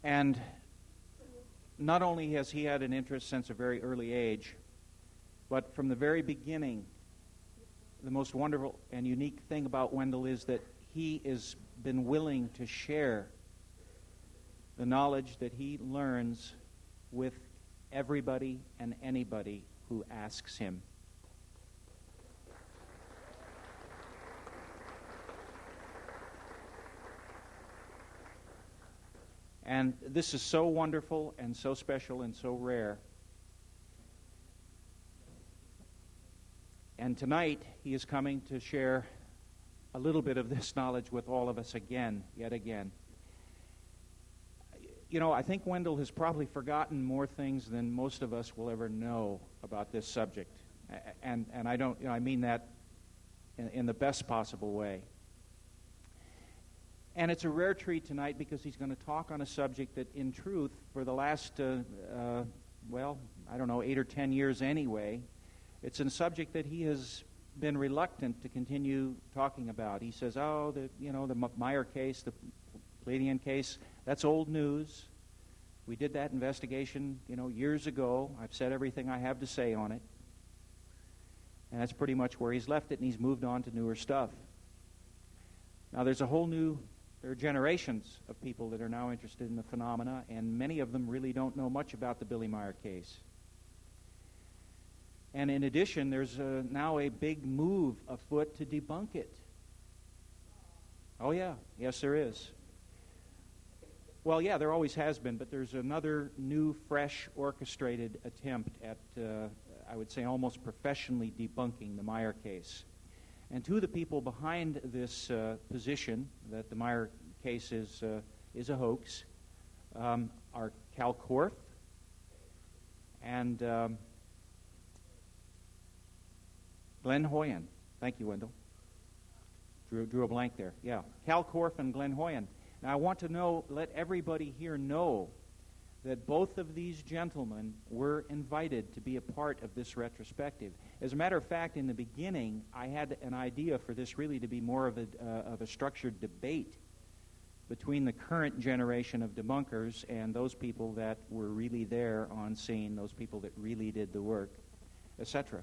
And not only has he had an interest since a very early age, but from the very beginning, the most wonderful and unique thing about Wendelle is that he has been willing to share the knowledge that he learns with everybody and anybody who asks him. And this is so wonderful and so special and so rare. And tonight, he is coming to share a little bit of this knowledge with all of us again, yet again. You know, I think Wendelle has probably forgotten more things than most of us will ever know about this subject. And I don't, I mean that in the best possible way. And it's a rare treat tonight because he's going to talk on a subject that, in truth, for the last, 8 or 10 years anyway, it's a subject that he has been reluctant to continue talking about. He says, the Meier case, the Pleiadian case, that's old news. We did that investigation, years ago. I've said everything I have to say on it. And that's pretty much where he's left it, and he's moved on to newer stuff. Now, there are generations of people that are now interested in the phenomena, and many of them really don't know much about the Billy Meier case. And in addition, there's now a big move afoot to debunk it. Oh, yeah. Yes, there is. Well, yeah, there always has been, but there's another new, fresh, orchestrated attempt at, I would say, almost professionally debunking the Meier case. And two of the people behind this position, that the Meier case is a hoax, are Cal Korff and Glenn Hoyen. Thank you, Wendelle. Drew a blank there. Yeah, Cal Korff and Glenn Hoyen. Now, I want to let everybody here know that both of these gentlemen were invited to be a part of this retrospective. As a matter of fact, in the beginning, I had an idea for this really to be more of a structured debate between the current generation of debunkers and those people that were really there on scene, those people that really did the work, etc.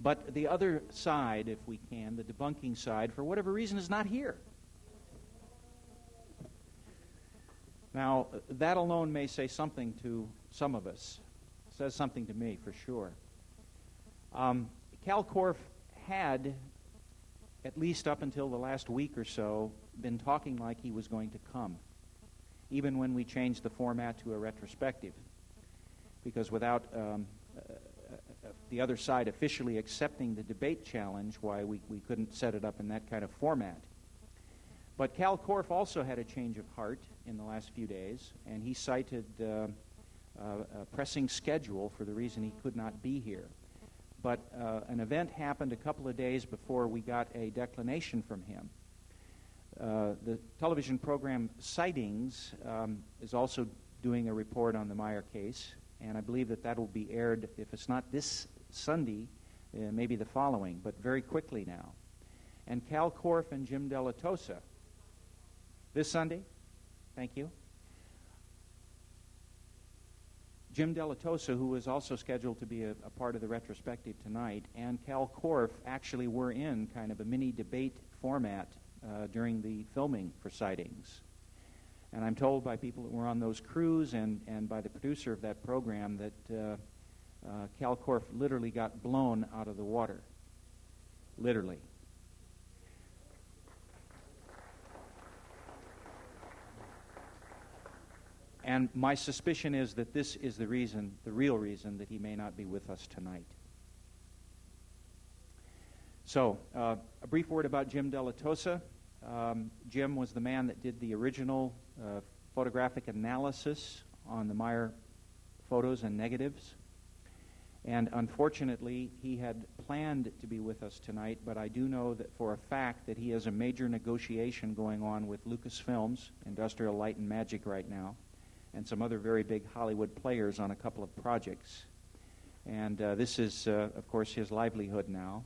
But the other side, if we can, the debunking side, for whatever reason, is not here. Now, that alone may say something to some of us. It says something to me, for sure. Cal Korff had, at least up until the last week or so, been talking like he was going to come, even when we changed the format to a retrospective, because without the other side officially accepting the debate challenge, why we couldn't set it up in that kind of format. But Cal Korff also had a change of heart in the last few days, and he cited a pressing schedule for the reason he could not be here. But an event happened a couple of days before we got a declination from him. The television program Sightings is also doing a report on the Meier case, and I believe that will be aired, if it's not this Sunday, maybe the following, but very quickly now. And Cal Korff and Jim Della Tosa, this Sunday? Thank you. Jim Della Tosa, who was also scheduled to be a part of the retrospective tonight, and Cal Korff actually were in kind of a mini debate format during the filming for Sightings. And I'm told by people that were on those crews and by the producer of that program that Cal Korff literally got blown out of the water. Literally. And my suspicion is that this is the reason, the real reason, that he may not be with us tonight. So, a brief word about Jim Della Tosa. Jim was the man that did the original photographic analysis on the Meier photos and negatives. And unfortunately, he had planned to be with us tonight, but I do know that for a fact that he has a major negotiation going on with Lucasfilms, Industrial Light and Magic right now, and some other very big Hollywood players on a couple of projects. And this is, of course, his livelihood now.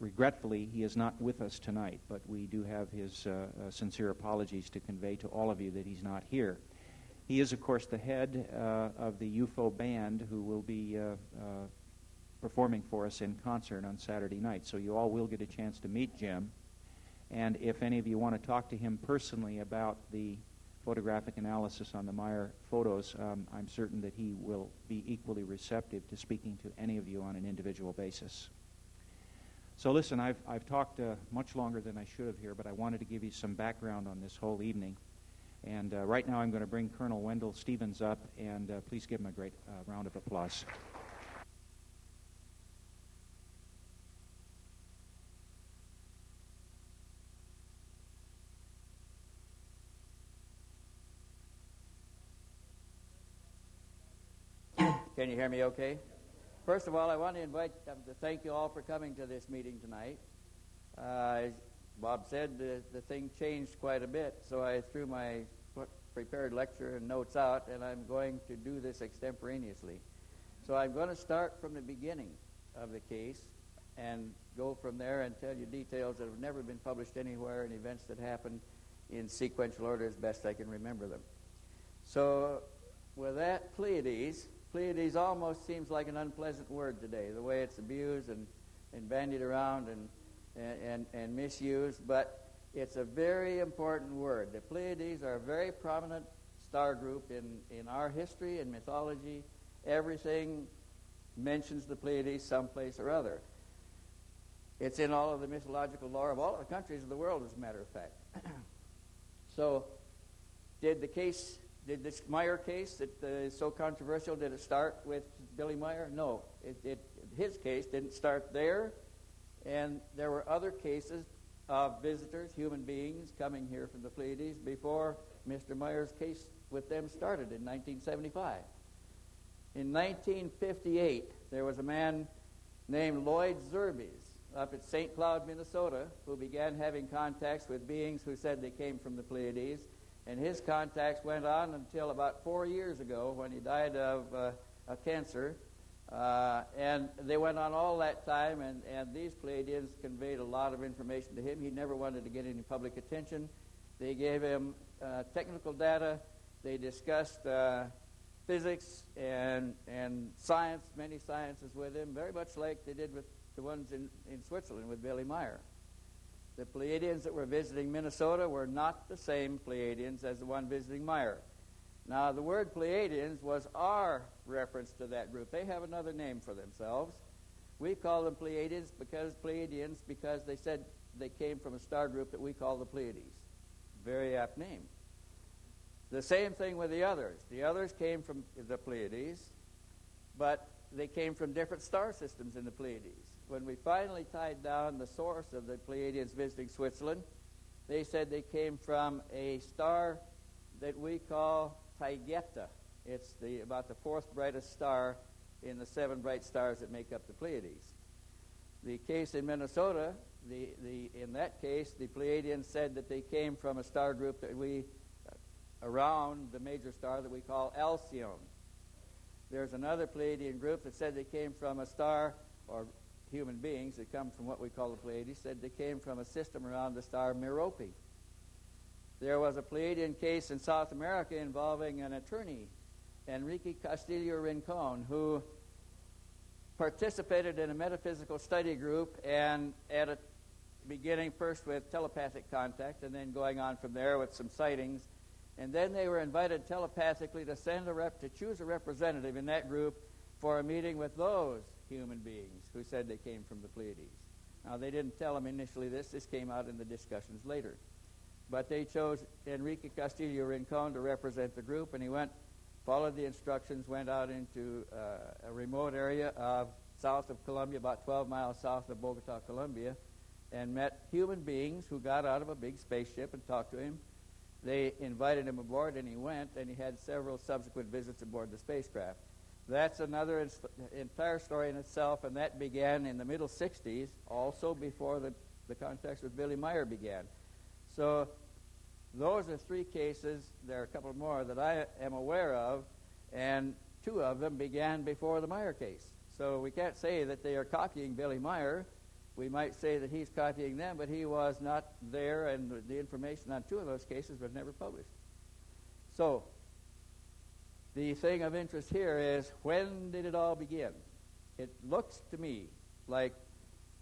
regretfully, he is not with us tonight, but we do have his sincere apologies to convey to all of you that he's not here. He is, of course, the head of the UFO band who will be performing for us in concert on Saturday night. So you all will get a chance to meet Jim. And if any of you want to talk to him personally about the photographic analysis on the Meier photos, I'm certain that he will be equally receptive to speaking to any of you on an individual basis. So listen, I've talked much longer than I should have here, but I wanted to give you some background on this whole evening. And right now I'm going to bring Colonel Wendelle Stevens up, and please give him a great round of applause. Can you hear me okay? First of all, I want to thank you all for coming to this meeting tonight. As Bob said, the thing changed quite a bit, so I threw my prepared lecture and notes out, and I'm going to do this extemporaneously. So I'm going to start from the beginning of the case and go from there and tell you details that have never been published anywhere and events that happened in sequential order as best I can remember them. So with that, Pleiades almost seems like an unpleasant word today, the way it's abused and bandied around and misused, but it's a very important word. The Pleiades are a very prominent star group in our history and mythology. Everything mentions the Pleiades someplace or other. It's in all of the mythological lore of all of the countries of the world, as a matter of fact. So, did this Meier case that is so controversial, did it start with Billy Meier? No. His case didn't start there, and there were other cases of visitors, human beings, coming here from the Pleiades before Mr. Meier's case with them started in 1975. In 1958, there was a man named Lloyd Zerbes up at St. Cloud, Minnesota, who began having contacts with beings who said they came from the Pleiades. And his contacts went on until about 4 years ago when he died of a cancer. And they went on all that time, and these Pleiadians conveyed a lot of information to him. He never wanted to get any public attention. They gave him technical data. They discussed physics and science, many sciences with him, very much like they did with the ones in Switzerland with Billy Meier. The Pleiadians that were visiting Minnesota were not the same Pleiadians as the one visiting Meier. Now, the word Pleiadians was our reference to that group. They have another name for themselves. We call them Pleiadians because they said they came from a star group that we call the Pleiades. Very apt name. The same thing with the others. The others came from the Pleiades, but they came from different star systems in the Pleiades. When we finally tied down the source of the Pleiadians visiting Switzerland, they said they came from a star that we call Taygeta. It's about the fourth brightest star in the 7 bright stars that make up the Pleiades. The case in Minnesota, in that case, the Pleiadians said that they came from a star group that around the major star that we call Alcyone. There's another Pleiadian group that said they came from a star, or human beings that come from what we call the Pleiades, said they came from a system around the star Merope. There was a Pleiadian case in South America involving an attorney, Enrique Castillo Rincon, who participated in a metaphysical study group, and at a beginning first with telepathic contact and then going on from there with some sightings. And then they were invited telepathically to choose a representative in that group for a meeting with those human beings who said they came from the Pleiades. Now, they didn't tell them initially this. This came out in the discussions later. But they chose Enrique Castillo Rincon to represent the group, and he followed the instructions, went out into a remote area south of Colombia, about 12 miles south of Bogota, Colombia, and met human beings who got out of a big spaceship and talked to him. They invited him aboard, and he went, and he had several subsequent visits aboard the spacecraft. That's another entire story in itself, and that began in the middle 60s, also before the contacts with Billy Meier began. So those are 3 cases. There are a couple more that I am aware of, and 2 of them began before the Meier case. So we can't say that they are copying Billy Meier. we might say that he's copying them, but he was not there, and the information on 2 of those cases was never published. So, the thing of interest here is, when did it all begin? It looks to me like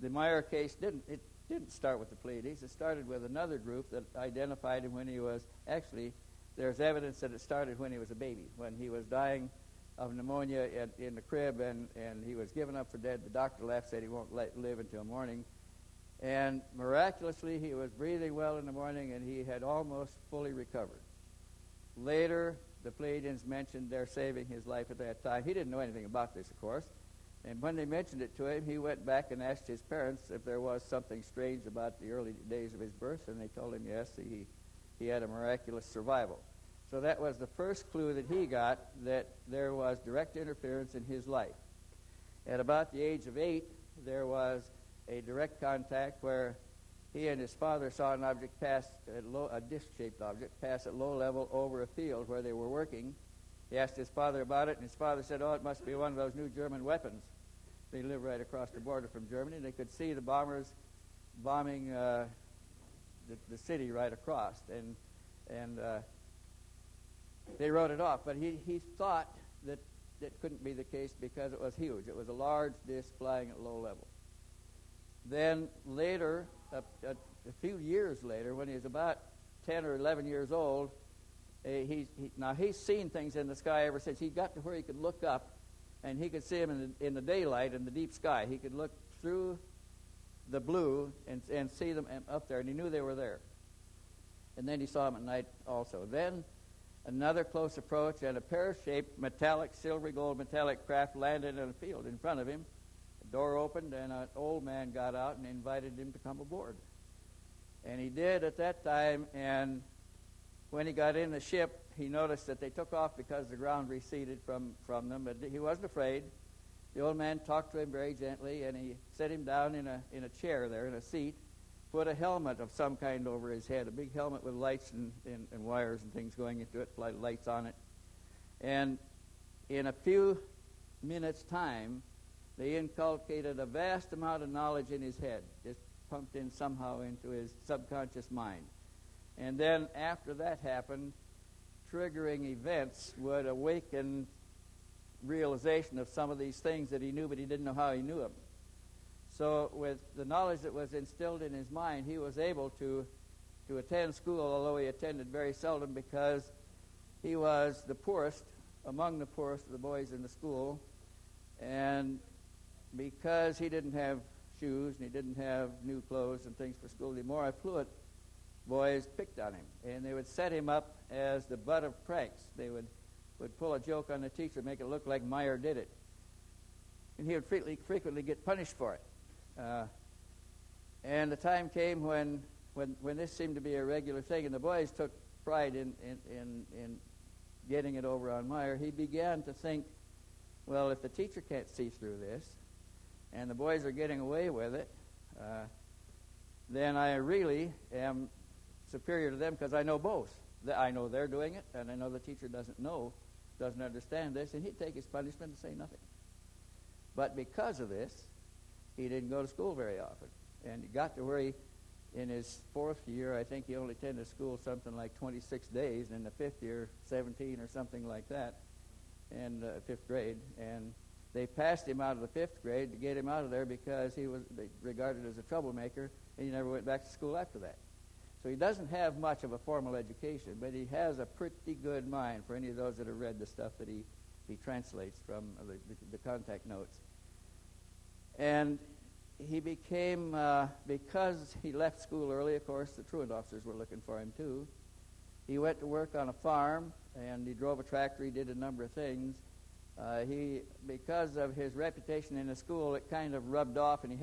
the Meier case didn't start with the Pleiades. It started with another group that identified him when he was, actually, there's evidence that it started when he was a baby, when he was dying of pneumonia in the crib, and he was given up for dead. The doctor left, said he won't live until morning. And miraculously, he was breathing well in the morning, and he had almost fully recovered. Later, the Pleiadians mentioned they're saving his life at that time. He didn't know anything about this, of course. And when they mentioned it to him, he went back and asked his parents if there was something strange about the early days of his birth, and they told him yes, he had a miraculous survival. So that was the first clue that he got that there was direct interference in his life. At about the age of 8, there was a direct contact where he and his father saw an object pass, a disc-shaped object, pass at low level over a field where they were working. He asked his father about it, and his father said, oh, it must be one of those new German weapons. They live right across the border from Germany. They could see the bombers bombing the city right across, and they wrote it off. But he thought that it couldn't be the case because it was huge. It was a large disc flying at low level. Then later, a few years later, when he was about 10 or 11 years old, now he's seen things in the sky ever since. He got to where he could look up, and he could see them in the daylight in the deep sky. He could look through the blue and see them up there, and he knew they were there. And then he saw them at night also. Then another close approach, and a pear-shaped metallic, silvery gold metallic craft landed in a field in front of him. The door opened, and an old man got out and invited him to come aboard. And he did at that time, and when he got in the ship, he noticed that they took off because the ground receded from them, but he wasn't afraid. The old man talked to him very gently, and he set him down in a chair there, in a seat, put a helmet of some kind over his head, a big helmet with lights and wires and things going into it, lights on it. And in a few minutes' time, they inculcated a vast amount of knowledge in his head, just pumped in somehow into his subconscious mind. And then after that happened, triggering events would awaken realization of some of these things that he knew, but he didn't know how he knew them. So with the knowledge that was instilled in his mind, he was able to attend school, although he attended very seldom because he was the poorest, among the poorest of the boys in the school. And because he didn't have shoes and he didn't have new clothes and things for school, the more affluent boys picked on him, and they would set him up as the butt of pranks. They would pull a joke on the teacher, make it look like Meier did it, and he would frequently get punished for it. And the time came when this seemed to be a regular thing, and the boys took pride in getting it over on Meier. He began to think, well, if the teacher can't see through this, and the boys are getting away with it, then I really am superior to them because I know both. I know they're doing it, and I know the teacher doesn't understand this, and he'd take his punishment and say nothing. But because of this, he didn't go to school very often. And he got to where in his 4th year, I think he only attended school something like 26 days, and in the 5th year, 17 or something like that, and 5th grade. And they passed him out of the 5th grade to get him out of there because he was regarded as a troublemaker, and he never went back to school after that. So he doesn't have much of a formal education, but he has a pretty good mind for any of those that have read the stuff that he translates from the contact notes. And he became, because he left school early, of course, the truant officers were looking for him too. He went to work on a farm, and he drove a tractor. He did a number of things. Because of his reputation in the school, it kind of rubbed off, and he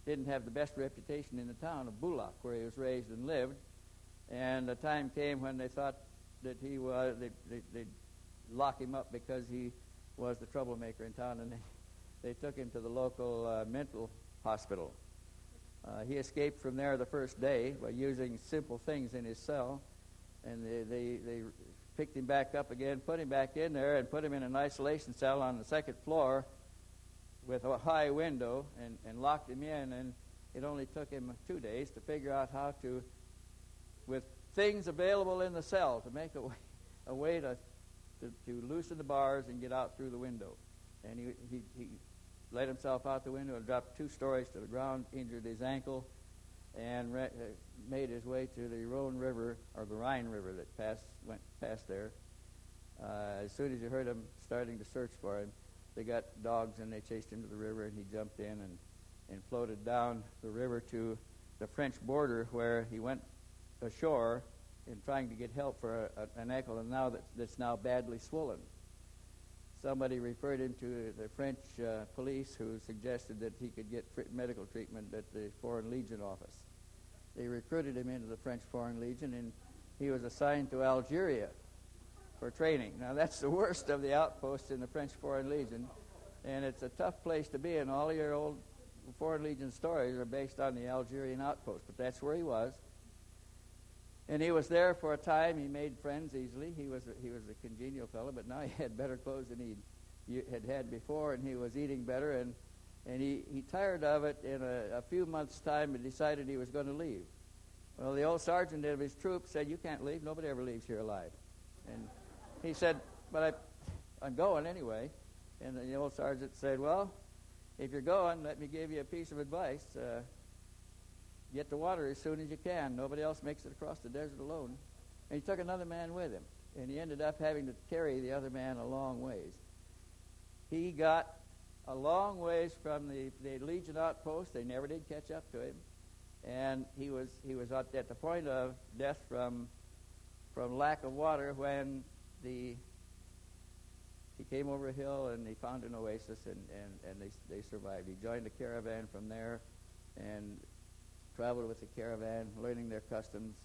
didn't have the best reputation in the town of Bulak, where he was raised and lived. And the time came when they thought that they'd lock him up because he was the troublemaker in town, and they took him to the local mental hospital. He escaped from there the first day by using simple things in his cell, and they picked him back up again, put him back in there, and put him in an isolation cell on the 2nd floor. with a high window and locked him in, and it only took him 2 days to figure out how to, with things available in the cell, to make a way to loosen the bars and get out through the window. And he let himself out the window and dropped 2 stories to the ground, injured his ankle, and made his way to the Rhone River, or the Rhine River that went past there. As soon as you heard them starting to search for him, they got dogs and they chased him to the river, and he jumped in and floated down the river to the French border, where he went ashore in trying to get help for an ankle that's now badly swollen. Somebody referred him to the French police, who suggested that he could get medical treatment at the Foreign Legion office. They recruited him into the French Foreign Legion, and he was assigned to Algeria for training. Now, that's the worst of the outposts in the French Foreign Legion, and it's a tough place to be, and all your old Foreign Legion stories are based on the Algerian outpost, but that's where he was. And he was there for a time. He made friends easily. He was a congenial fellow, but now he had better clothes than he had before, and he was eating better, and he tired of it in a few months' time and decided he was going to leave. Well, the old sergeant of his troop said, "You can't leave. Nobody ever leaves here alive." And he said, "But I'm going anyway." And the old sergeant said, "Well, if you're going, let me give you a piece of advice. Get to water as soon as you can. Nobody else makes it across the desert alone." And he took another man with him, and he ended up having to carry the other man a long ways. He got a long ways from the Legion outpost. They never did catch up to him, and he was at the point of death from lack of water when he came over a hill and he found an oasis, and they survived. He joined a caravan from there and traveled with the caravan, learning their customs,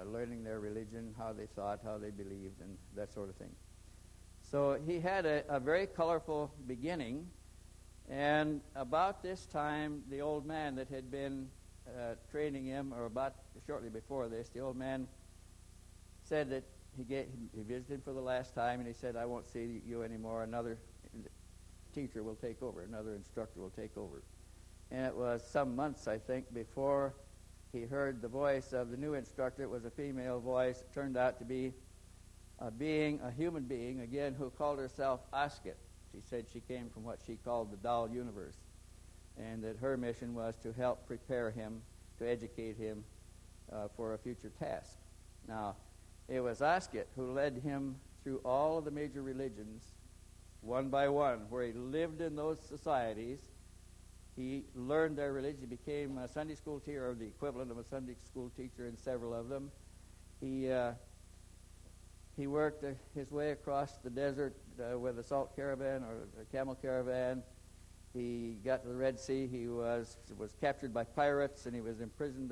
learning their religion, how they thought, how they believed, and that sort of thing. So he had a very colorful beginning, and about this time, the old man that had been training him, or about shortly before this, the old man said that he visited him for the last time, and he said, "I won't see you anymore. Another teacher will take over. Another instructor will take over." And it was some months, I think, before he heard the voice of the new instructor. It was a female voice. It turned out to be a human being, again, who called herself Asket. She said she came from what she called the doll universe, and that her mission was to help prepare him, to educate him for a future task. Now, it was Asket who led him through all of the major religions, one by one, where he lived in those societies. He learned their religion. He became a Sunday school teacher, or the equivalent of a Sunday school teacher in several of them. He worked his way across the desert with a salt caravan or a camel caravan. He got to the Red Sea. He was captured by pirates, and he was imprisoned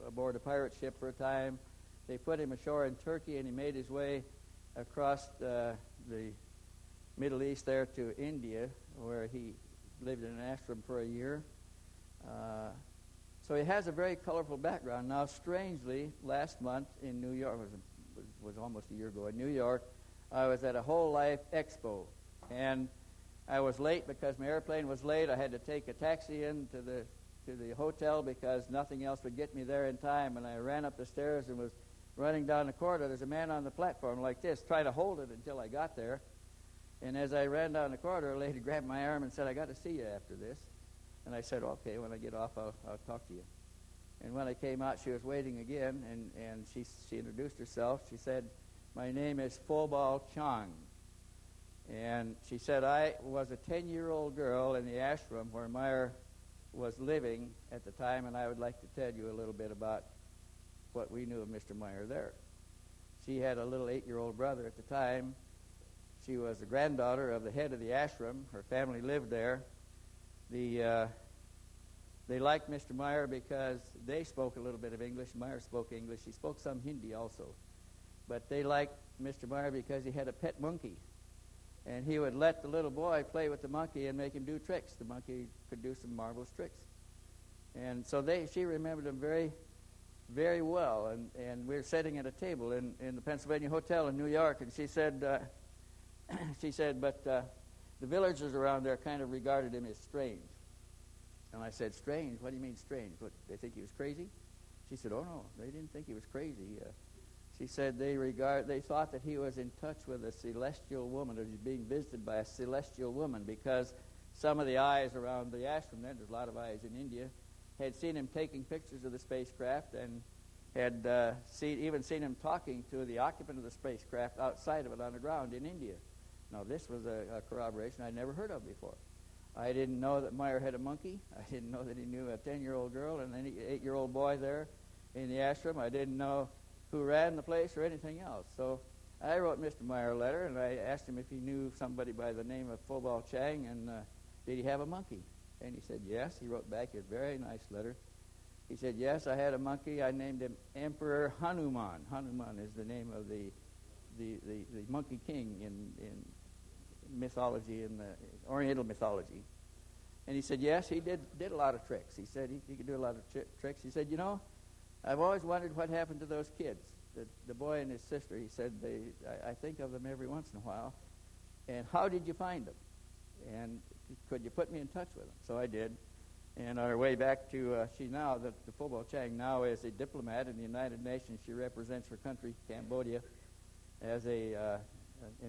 aboard a pirate ship for a time. They put him ashore in Turkey, and he made his way across the Middle East there to India, where he lived in an ashram for a year. So he has a very colorful background. Now, strangely, last month in New York, was almost a year ago in New York, I was at a Whole Life Expo, and I was late because my airplane was late. I had to take a taxi in to the hotel because nothing else would get me there in time, and I ran up the stairs and was running down the corridor. There's a man on the platform like this, trying to hold it until I got there. And as I ran down the corridor, a lady grabbed my arm and said, "I got to see you after this." And I said, "Okay, when I get off, I'll talk to you." And when I came out, she was waiting again, and she introduced herself. She said, "My name is Phobal Chang." And she said, "I was a 10-year-old girl in the ashram where Meier was living at the time, and I would like to tell you a little bit about what we knew of Mr. Meier there." She had a little 8-year-old brother at the time. She was the granddaughter of the head of the ashram. Her family lived there. They liked Mr. Meier because they spoke a little bit of English. Meier spoke English. He spoke some Hindi also. But they liked Mr. Meier because he had a pet monkey. And he would let the little boy play with the monkey and make him do tricks. The monkey could do some marvelous tricks. And so she remembered him very, very well. And we were sitting at a table in the Pennsylvania Hotel in New York, and she said, "But the villagers around there kind of regarded him as strange. And I said, strange? What do you mean strange? What, they think he was crazy? She said, oh, no, they didn't think he was crazy. She said they thought that he was in touch with a celestial woman, or he was being visited by a celestial woman, because some of the eyes around the ashram, there's a lot of eyes in India, had seen him taking pictures of the spacecraft and had even seen him talking to the occupant of the spacecraft outside of it on the ground in India. Now, this was a corroboration I'd never heard of before. I didn't know that Meier had a monkey. I didn't know that he knew a 10-year-old girl and an 8-year-old boy there in the ashram. I didn't know who ran the place or anything else. So I wrote Mr. Meier a letter, and I asked him if he knew somebody by the name of Phobal Chang, and did he have a monkey? And he said yes. He wrote back a very nice letter. He said, yes, I had a monkey. I named him Emperor Hanuman. Hanuman is the name of the monkey king in mythology, in the Oriental mythology. And he said, yes, he did a lot of tricks. He said he could do a lot of tricks. He said, you know, I've always wondered what happened to those kids, the boy and his sister. He said, I think of them every once in a while. And how did you find them? And could you put me in touch with them? So I did. And on our way back to, the Phobal Chang now is a diplomat in the United Nations. She represents her country, Cambodia, as an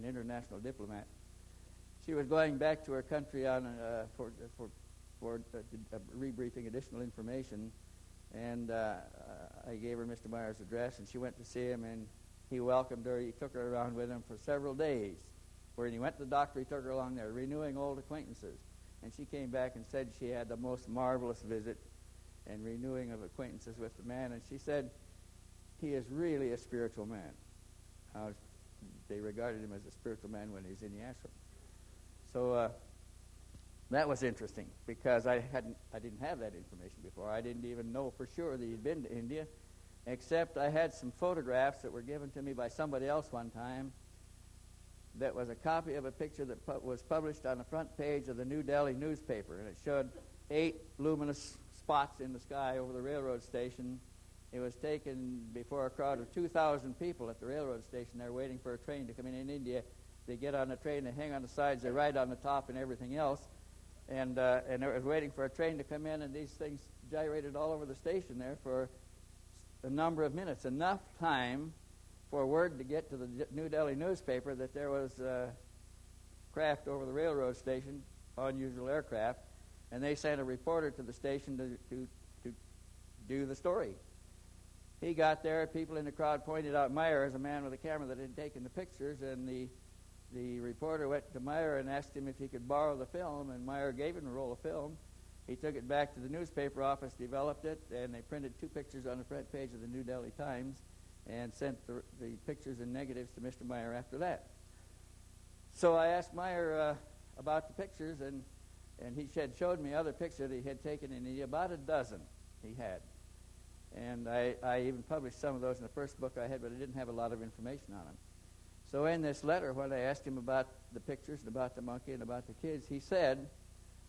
international diplomat. She was going back to her country on for rebriefing additional information, and I gave her Mr. Meier's address, and she went to see him, and he welcomed her. He took her around with him for several days. When he went to the doctor, he took her along there, renewing old acquaintances. And she came back and said she had the most marvelous visit and renewing of acquaintances with the man. And she said, he is really a spiritual man. They regarded him as a spiritual man when he was in the ashram. So that was interesting, because I didn't have that information before. I didn't even know for sure that he'd been to India, except I had some photographs that were given to me by somebody else one time. That was a copy of a picture that was published on the front page of the New Delhi newspaper, and it showed 8 luminous spots in the sky over the railroad station. It was taken before a crowd of 2,000 people at the railroad station. They're waiting for a train to come in India. They get on the train, they hang on the sides, they ride on the top and everything else. And it was waiting for a train to come in, and these things gyrated all over the station there for a number of minutes, enough time for word to get to the New Delhi newspaper that there was a craft over the railroad station, unusual aircraft, and they sent a reporter to the station to do the story. He got there, people in the crowd pointed out Meier as a man with a camera that had taken the pictures, and the reporter went to Meier and asked him if he could borrow the film, and Meier gave him a roll of film. He took it back to the newspaper office, developed it, and they printed 2 pictures on the front page of the New Delhi Times, and sent the pictures and negatives to Mr. Meier after that. So I asked Meier about the pictures, and he showed me other pictures that he had taken in India, about a dozen he had. And I even published some of those in the first book I had, but I didn't have a lot of information on them. So in this letter, when I asked him about the pictures and about the monkey and about the kids, he said,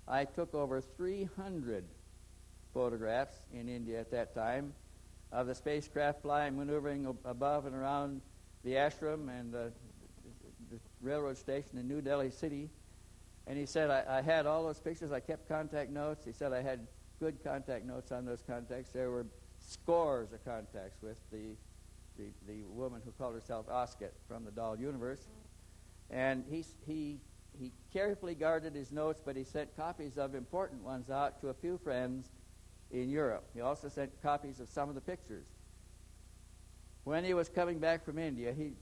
I took over 300 photographs in India at that time of the spacecraft flying, maneuvering above and around the ashram and the railroad station in New Delhi City. And he said, I had all those pictures. I kept contact notes. He said I had good contact notes on those contacts. There were scores of contacts with the woman who called herself Osket from the doll universe. And he carefully guarded his notes, but he sent copies of important ones out to a few friends in Europe. He also sent copies of some of the pictures. When he was coming back from India, he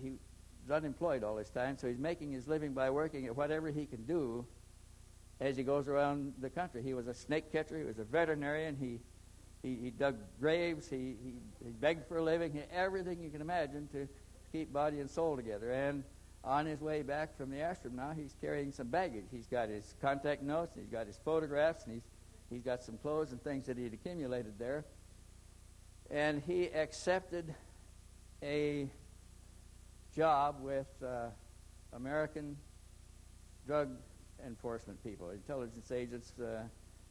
was unemployed all this time, so he's making his living by working at whatever he can do as he goes around the country. He was a snake catcher. He was a veterinarian. He dug graves. He begged for a living. Everything you can imagine to keep body and soul together. And on his way back from the ashram now, he's carrying some baggage. He's got his contact notes, and he's got his photographs, and he's got some clothes and things that he'd accumulated there. And he accepted a job with American drug enforcement people, intelligence agents,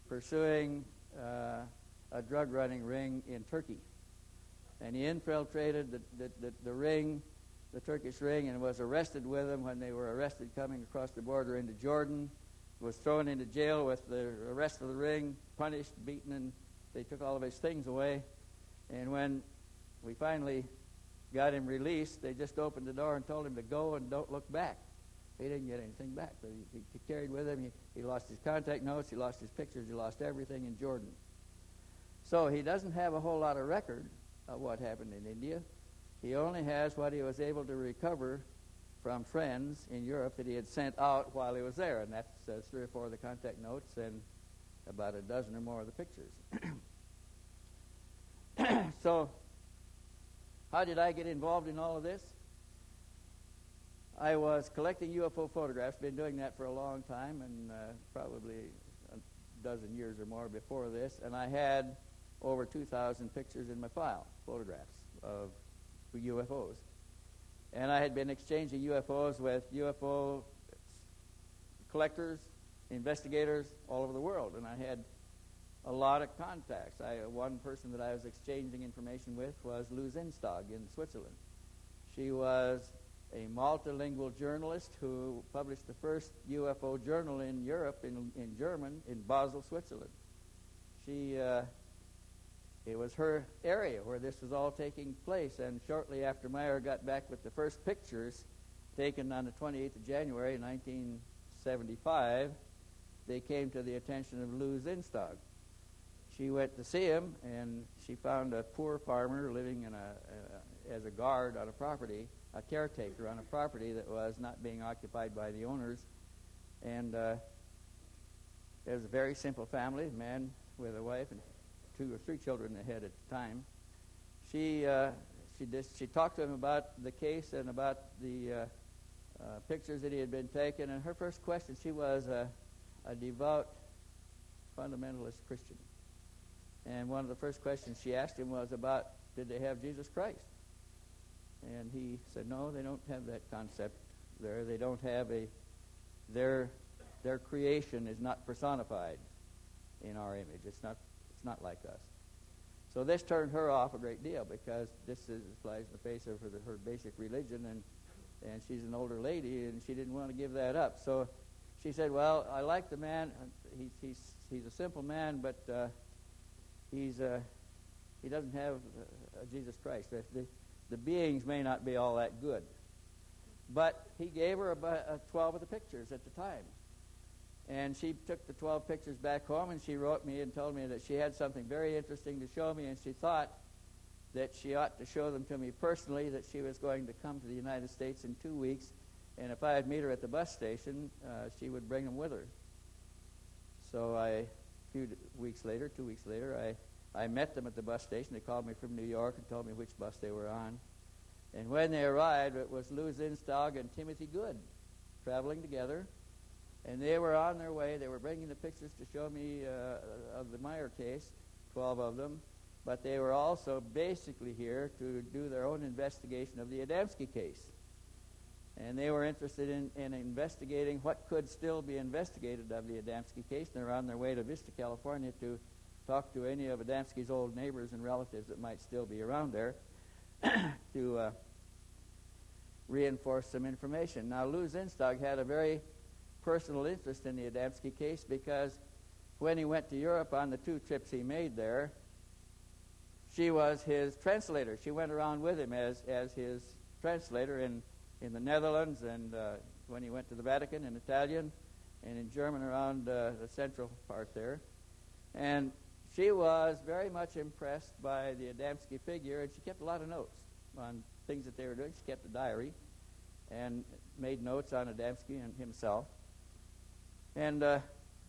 pursuing a drug-running ring in Turkey. And he infiltrated the ring the Turkish ring and was arrested with them when they were arrested coming across the border into Jordan, was thrown into jail with the rest of the ring, punished, beaten, and they took all of his things away. And when we finally got him released, they just opened the door and told him to go and don't look back. He didn't get anything back, but he carried with him. He lost his contact notes, he lost his pictures, he lost everything in Jordan. So he doesn't have a whole lot of record of what happened in India. He only has what he was able to recover from friends in Europe that he had sent out while he was there, and that's 3 or 4 of the contact notes and about a dozen or more of the pictures. So how did I get involved in all of this? I was collecting UFO photographs, been doing that for a long time, and probably a dozen years or more before this, and I had over 2,000 pictures in my file, photographs of UFOs. And I had been exchanging UFOs with UFO collectors, investigators all over the world, and I had a lot of contacts. One person that I was exchanging information with was Lou Zinstag in Switzerland. She was a multilingual journalist who published the first UFO journal in Europe in German in Basel, Switzerland. It was her area where this was all taking place, and shortly after Meier got back with the first pictures taken on the 28th of January 1975, they came to the attention of Lou Zinstag. She went to see him, and she found a poor farmer living as a guard on a property, a caretaker on a property that was not being occupied by the owners. And it was a very simple family, a man with a wife and 2 or 3 children they had at the time. She talked to him about the case and about the pictures that he had been taken. And her first question, she was a devout fundamentalist Christian. And one of the first questions she asked him was about, did they have Jesus Christ? And he said, no, they don't have that concept there. They don't have their creation is not personified in our image. It's not like us. So this turned her off a great deal, because this flies in the face of her basic religion, and she's an older lady, and she didn't want to give that up. So she said, well, I like the man. He's a simple man, but he doesn't have Jesus Christ. The beings may not be all that good. But he gave her about 12 of the pictures at the time. And she took the 12 pictures back home, and she wrote me and told me that she had something very interesting to show me, and she thought that she ought to show them to me personally, that she was going to come to the United States in 2 weeks, and if I'd meet her at the bus station, she would bring them with her. So a few weeks later, 2 weeks later, I met them at the bus station. They called me from New York and told me which bus they were on. And when they arrived, it was Lou Zinstag and Timothy Good traveling together. And they were on their way. They were bringing the pictures to show me of the Meier case, 12 of them. But they were also basically here to do their own investigation of the Adamski case. And they were interested in investigating what could still be investigated of the Adamski case. And they were on their way to Vista, California, to talk to any of Adamski's old neighbors and relatives that might still be around there to reinforce some information. Now, Lou Zinstag had a very personal interest in the Adamski case, because when he went to Europe on the 2 trips he made there, she was his translator. She went around with him as his translator in the Netherlands, and when he went to the Vatican in Italian, and in German around the central part there. And she was very much impressed by the Adamski figure, and she kept a lot of notes on things that they were doing. She kept a diary and made notes on Adamski and himself. And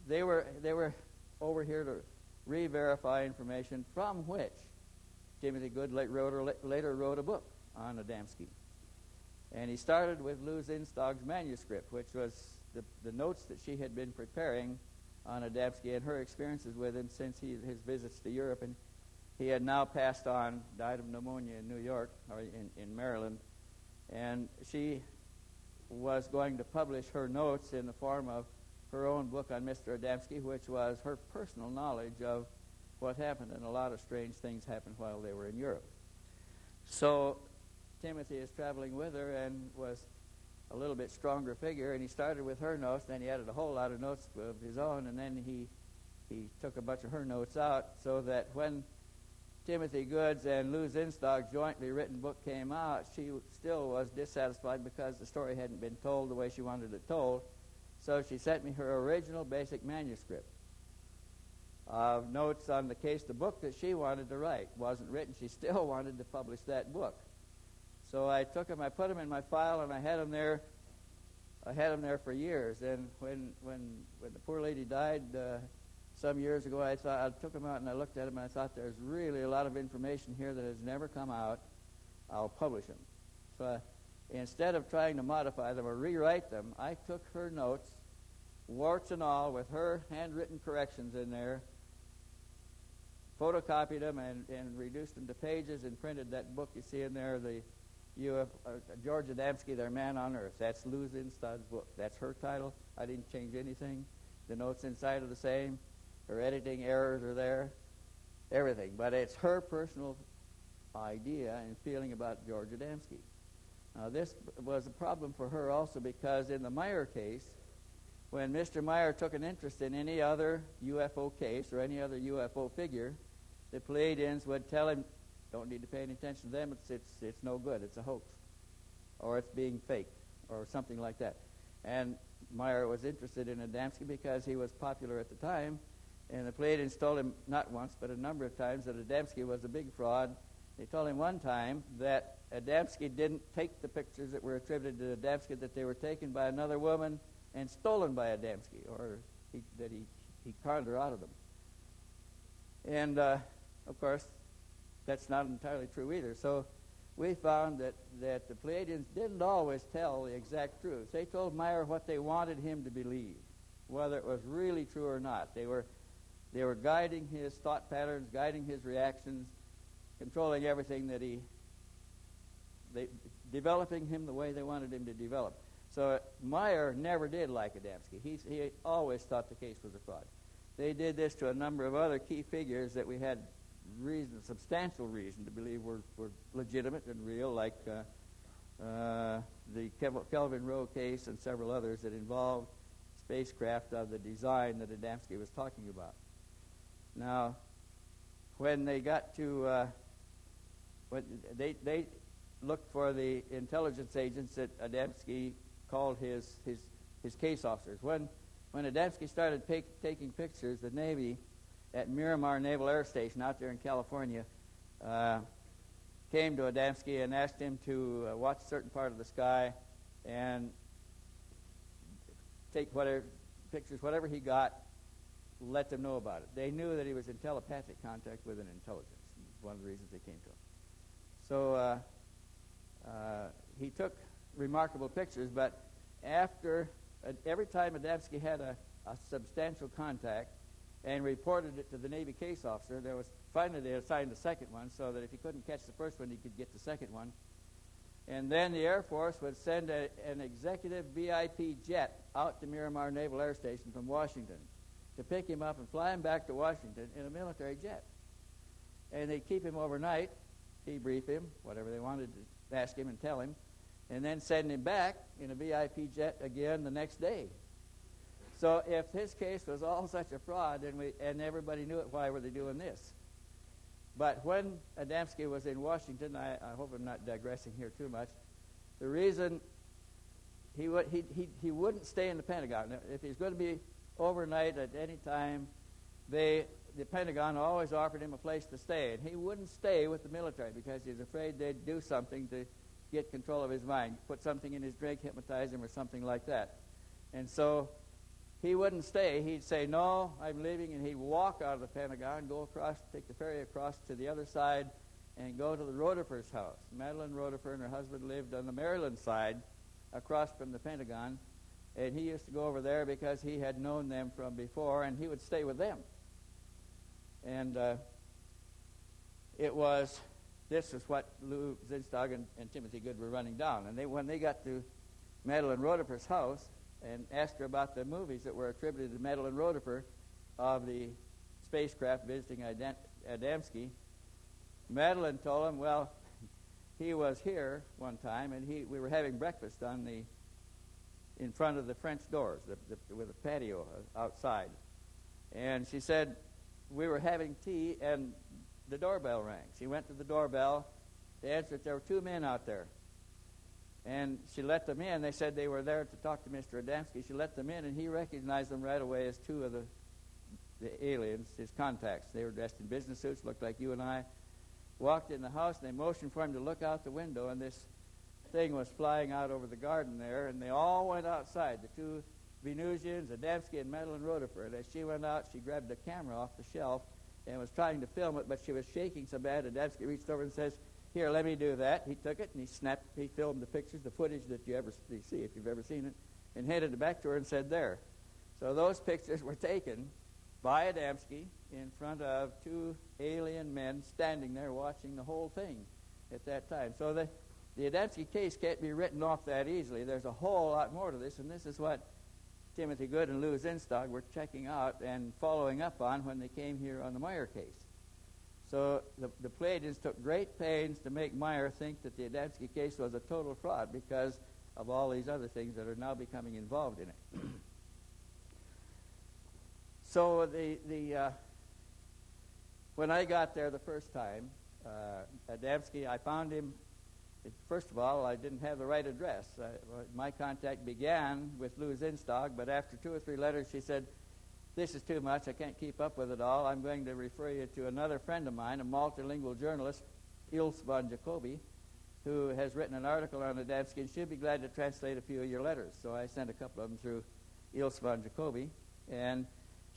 they were over here to re-verify information, from which Timothy Good later wrote a book on Adamski. And he started with Lou Zinstag's manuscript, which was the notes that she had been preparing on Adamski and her experiences with him since his visits to Europe. And he had now passed on, died of pneumonia in New York, or in Maryland. And she was going to publish her notes in the form of her own book on Mr. Adamski, which was her personal knowledge of what happened. And a lot of strange things happened while they were in Europe. So Timothy is traveling with her and was a little bit stronger figure, and he started with her notes, then he added a whole lot of notes of his own, and then he took a bunch of her notes out, so that when Timothy Good's and Lou Zinstog's jointly written book came out, she still was dissatisfied because the story hadn't been told the way she wanted it told. So she sent me her original basic manuscript of notes on the case. The book that she wanted to write wasn't written. She still wanted to publish that book. So I took them, I put them in my file, and I had them there. I had them there for years. And when the poor lady died some years ago, I took them out and I looked at them, and I thought, there's really a lot of information here that has never come out. I'll publish them. So instead of trying to modify them or rewrite them, I took her notes, warts and all, with her handwritten corrections in there, photocopied them and reduced them to pages, and printed that book you see in there, the George Adamski, Their Man on Earth. That's Lou Zinstad's book. That's her title. I didn't change anything. The notes inside are the same. Her editing errors are there. Everything. But it's her personal idea and feeling about George Adamski. Now, this was a problem for her also because in the Meier case, when Mr. Meier took an interest in any other UFO case or any other UFO figure, the Pleiadians would tell him, don't need to pay any attention to them, it's no good, it's a hoax, or it's being faked, or something like that. And Meier was interested in Adamski because he was popular at the time, and the Pleiadians told him not once, but a number of times, that Adamski was a big fraud. They told him one time that Adamski didn't take the pictures that were attributed to Adamski, that they were taken by another woman and stolen by Adamski, or that he conned her out of them. And, of course, that's not entirely true either. So we found that the Pleiadians didn't always tell the exact truth. They told Meier what they wanted him to believe, whether it was really true or not. They were guiding his thought patterns, guiding his reactions, controlling everything that developing him the way they wanted him to develop. So Meier never did like Adamski. He always thought the case was a fraud. They did this to a number of other key figures that we had substantial reason to believe were legitimate and real, like the Kelvin Rowe case and several others that involved spacecraft of the design that Adamski was talking about. Now, when they got to when they looked for the intelligence agents that Adamski called his case officers. When Adamski started taking pictures, the Navy at Miramar Naval Air Station out there in California came to Adamski and asked him to watch a certain part of the sky and take whatever he got, let them know about it. They knew that he was in telepathic contact with an intelligence. One of the reasons they came to him. So he took remarkable pictures, but every time Adamski had a substantial contact and reported it to the Navy case officer, finally they assigned a second one, so that if he couldn't catch the first one, he could get the second one. And then the Air Force would send an executive VIP jet out to Miramar Naval Air Station from Washington to pick him up and fly him back to Washington in a military jet. And they'd keep him overnight, debrief him, whatever they wanted to ask him and tell him, and then send him back in a VIP jet again the next day. So if his case was all such a fraud, and everybody knew it, why were they doing this? But when Adamski was in Washington, I hope I'm not digressing here too much, the reason he wouldn't stay in the Pentagon. If he's going to be overnight at any time, the Pentagon always offered him a place to stay, and he wouldn't stay with the military because he was afraid they'd do something to get control of his mind, put something in his drink, hypnotize him, or something like that. And so he wouldn't stay. He'd say, no, I'm leaving, and he'd walk out of the Pentagon, go across, take the ferry across to the other side, and go to the Rotifer's house. Madeline Rotifer and her husband lived on the Maryland side across from the Pentagon, and he used to go over there because he had known them from before, and he would stay with them. And this is what Lou Zinstog and Timothy Good were running down. And when they got to Madeline Rotifer's house and asked her about the movies that were attributed to Madeline Rotifer of the spacecraft visiting Adamski, Madeline told him, well, he was here one time, and we were having breakfast in front of the French doors with a patio outside. And she said, we were having tea, and the doorbell rang. She went to the doorbell to answer it. There were two men out there. And she let them in. They said they were there to talk to Mr. Adamski. She let them in, and he recognized them right away as two of the aliens, his contacts. They were dressed in business suits, looked like you and I. Walked in the house, and they motioned for him to look out the window, and this thing was flying out over the garden there, and they all went outside, the two Venusians, Adamski and Madeline Rodefer. And as she went out, she grabbed the camera off the shelf and was trying to film it, but she was shaking so bad, Adamski reached over and says, here, let me do that. He took it, and he filmed the pictures, the footage that you see, if you've ever seen it, and handed it back to her and said, there. So those pictures were taken by Adamski in front of two alien men standing there watching the whole thing at that time. So the Adamski case can't be written off that easily. There's a whole lot more to this, and this is what Timothy Good and Lou Zinstag were checking out and following up on when they came here on the Meier case. So the Pleiadians took great pains to make Meier think that the Adamski case was a total fraud because of all these other things that are now becoming involved in it. So when I got there the first time, Adamski, I found him. First of all, I didn't have the right address. My contact began with Lou Zinstag, but after 2 or 3 letters, she said, this is too much. I can't keep up with it all. I'm going to refer you to another friend of mine, a multilingual journalist, Ilse von Jacobi, who has written an article on Adamski, and she'll be glad to translate a few of your letters. So I sent a couple of them through Ilse von Jacobi, and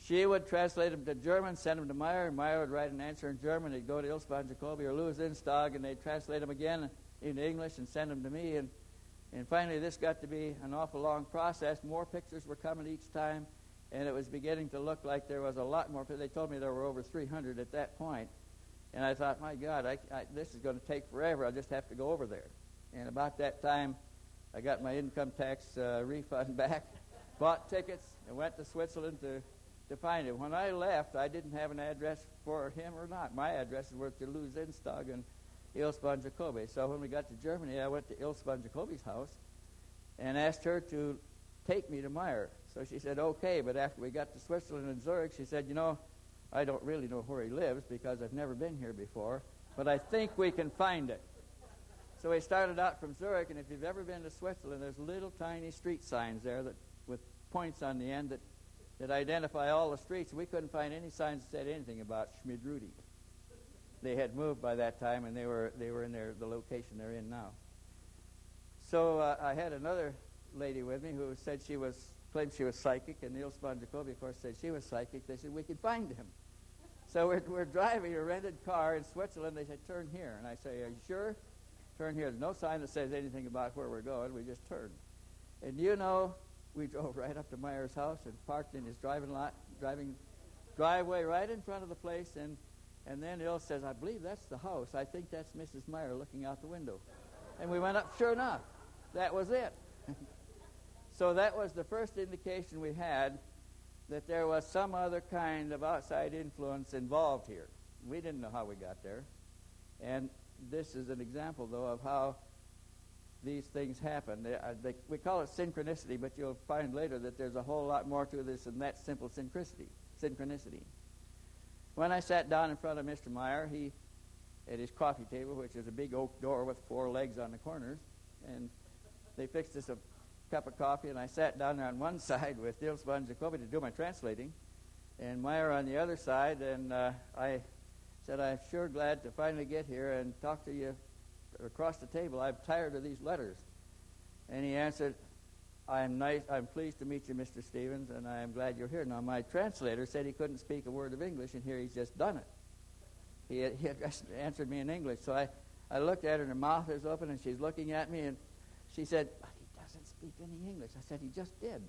she would translate them to German, send them to Meier, and Meier would write an answer in German. He'd go to Ilse von Jacobi or Lou Zinstag, and they'd translate them again into English and send them to me. And finally, this got to be an awful long process. More pictures were coming each time, and it was beginning to look like there was a lot more. They told me there were over 300 at that point. And I thought, my God, this is going to take forever. I'll just have to go over there. And about that time, I got my income tax refund back, bought tickets, and went to Switzerland to find him. When I left, I didn't have an address for him or not. My addresses were to Lou Zinstag and Ilse von Jacobi. So when we got to Germany, I went to Ilse von Jacobi's house and asked her to take me to Meier. So she said, okay, but after we got to Switzerland and Zurich, she said, you know, I don't really know where he lives because I've never been here before, but I think we can find it. So we started out from Zurich, and if you've ever been to Switzerland, there's little tiny street signs there that with points on the end that identify all the streets. We couldn't find any signs that said anything about Schmidrudi. They had moved by that time, and they were in the location they're in now. So I had another lady with me who said claimed she was psychic, and Ilse von Jacobi, of course, said she was psychic. They said, we could find him. So we're driving a rented car in Switzerland. They said, turn here. And I say, are you sure? Turn here. There's no sign that says anything about where we're going. We just turned. And you know, we drove right up to Meier's house and parked in his driveway right in front of the place. And then Ilse says, I believe that's the house. I think that's Mrs. Meier looking out the window. And we went up. Sure enough, that was it. So that was the first indication we had that there was some other kind of outside influence involved here. We didn't know how we got there. And this is an example, though, of how these things happen. We call it synchronicity, but you'll find later that there's a whole lot more to this than that simple synchronicity. When I sat down in front of Mr. Meier, he at his coffee table, which is a big oak door with 4 legs on the corners, and they fixed us a cup of coffee, and I sat down there on one side with Ilse von Jacobi to do my translating, and Meier on the other side, and I said, I'm sure glad to finally get here and talk to you across the table. I'm tired of these letters. And he answered, I'm pleased to meet you, Mr. Stevens, and I am glad you're here. Now, my translator said he couldn't speak a word of English, and here he's just done it. He had answered me in English. So I looked at her, and her mouth is open, and she's looking at me, and she said, but he doesn't speak any English. I said, he just did.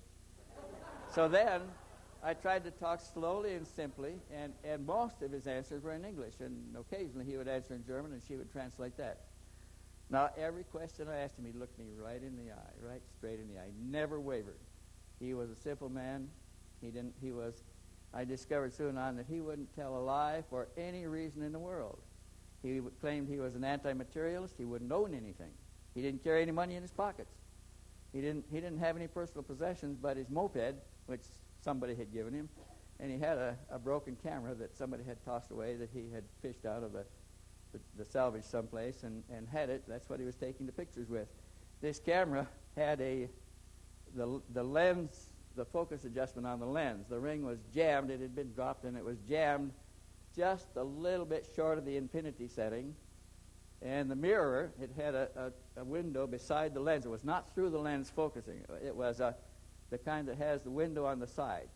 So then I tried to talk slowly and simply, and most of his answers were in English, and occasionally he would answer in German, and she would translate that. Now, every question I asked him, he looked me right in the eye, right straight in the eye. Never wavered. He was a simple man. I discovered soon on that he wouldn't tell a lie for any reason in the world. He claimed he was an anti-materialist. He wouldn't own anything. He didn't carry any money in his pockets. He didn't have any personal possessions but his moped, which somebody had given him, and he had a broken camera that somebody had tossed away that he had fished out of the salvage someplace and had it. That's what he was taking the pictures with. This camera had the lens, the focus adjustment on the lens. The ring was jammed. It had been dropped, and it was jammed just a little bit short of the infinity setting. And the mirror, it had a window beside the lens. It was not through the lens focusing. It was the kind that has the window on the side.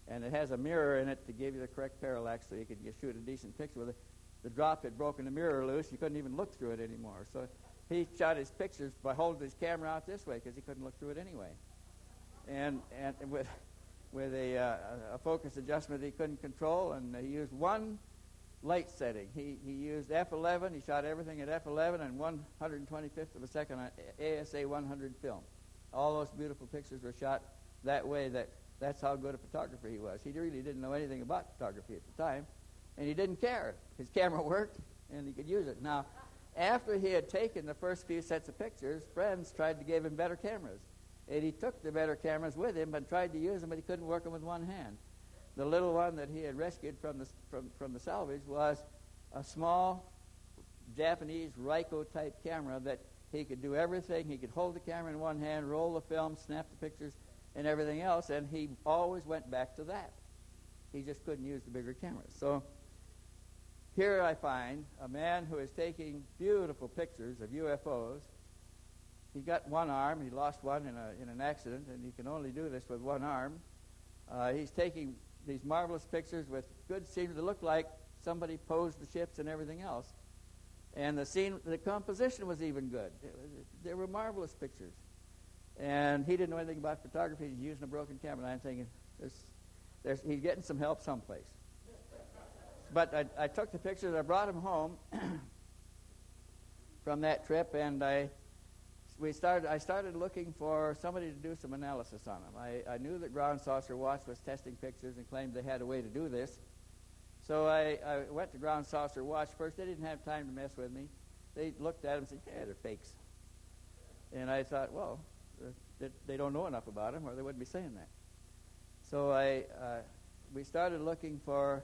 And it has a mirror in it to give you the correct parallax so you could shoot a decent picture with it. The drop had broken the mirror loose. You couldn't even look through it anymore. So he shot his pictures by holding his camera out this way because he couldn't look through it anyway. And with a focus adjustment he couldn't control, and he used one light setting. He used f11. He shot everything at f11 and 125th of a second on ASA 100 film. All those beautiful pictures were shot that way. That's how good a photographer he was. He really didn't know anything about photography at the time, and he didn't care. His camera worked, and he could use it. Now, after he had taken the first few sets of pictures, friends tried to give him better cameras. And he took the better cameras with him and tried to use them, but he couldn't work them with one hand. The little one that he had rescued from the salvage was a small Japanese Ricoh-type camera that he could do everything. He could hold the camera in one hand, roll the film, snap the pictures, and everything else, and he always went back to that. He just couldn't use the bigger cameras. So here I find a man who is taking beautiful pictures of UFOs. He got one arm. He lost one in an accident, and he can only do this with one arm. He's taking these marvelous pictures with good scenery that looked like somebody posed the ships and everything else. And the composition was even good. They were marvelous pictures. And he didn't know anything about photography. He's using a broken camera. And I'm thinking, he's getting some help someplace. But I took the pictures. I brought them home from that trip, and I started looking for somebody to do some analysis on them. I knew that Ground Saucer Watch was testing pictures and claimed they had a way to do this. So I went to Ground Saucer Watch first. They didn't have time to mess with me. They looked at them and said, yeah, they're fakes. And I thought, well, they don't know enough about them or they wouldn't be saying that. So we started looking for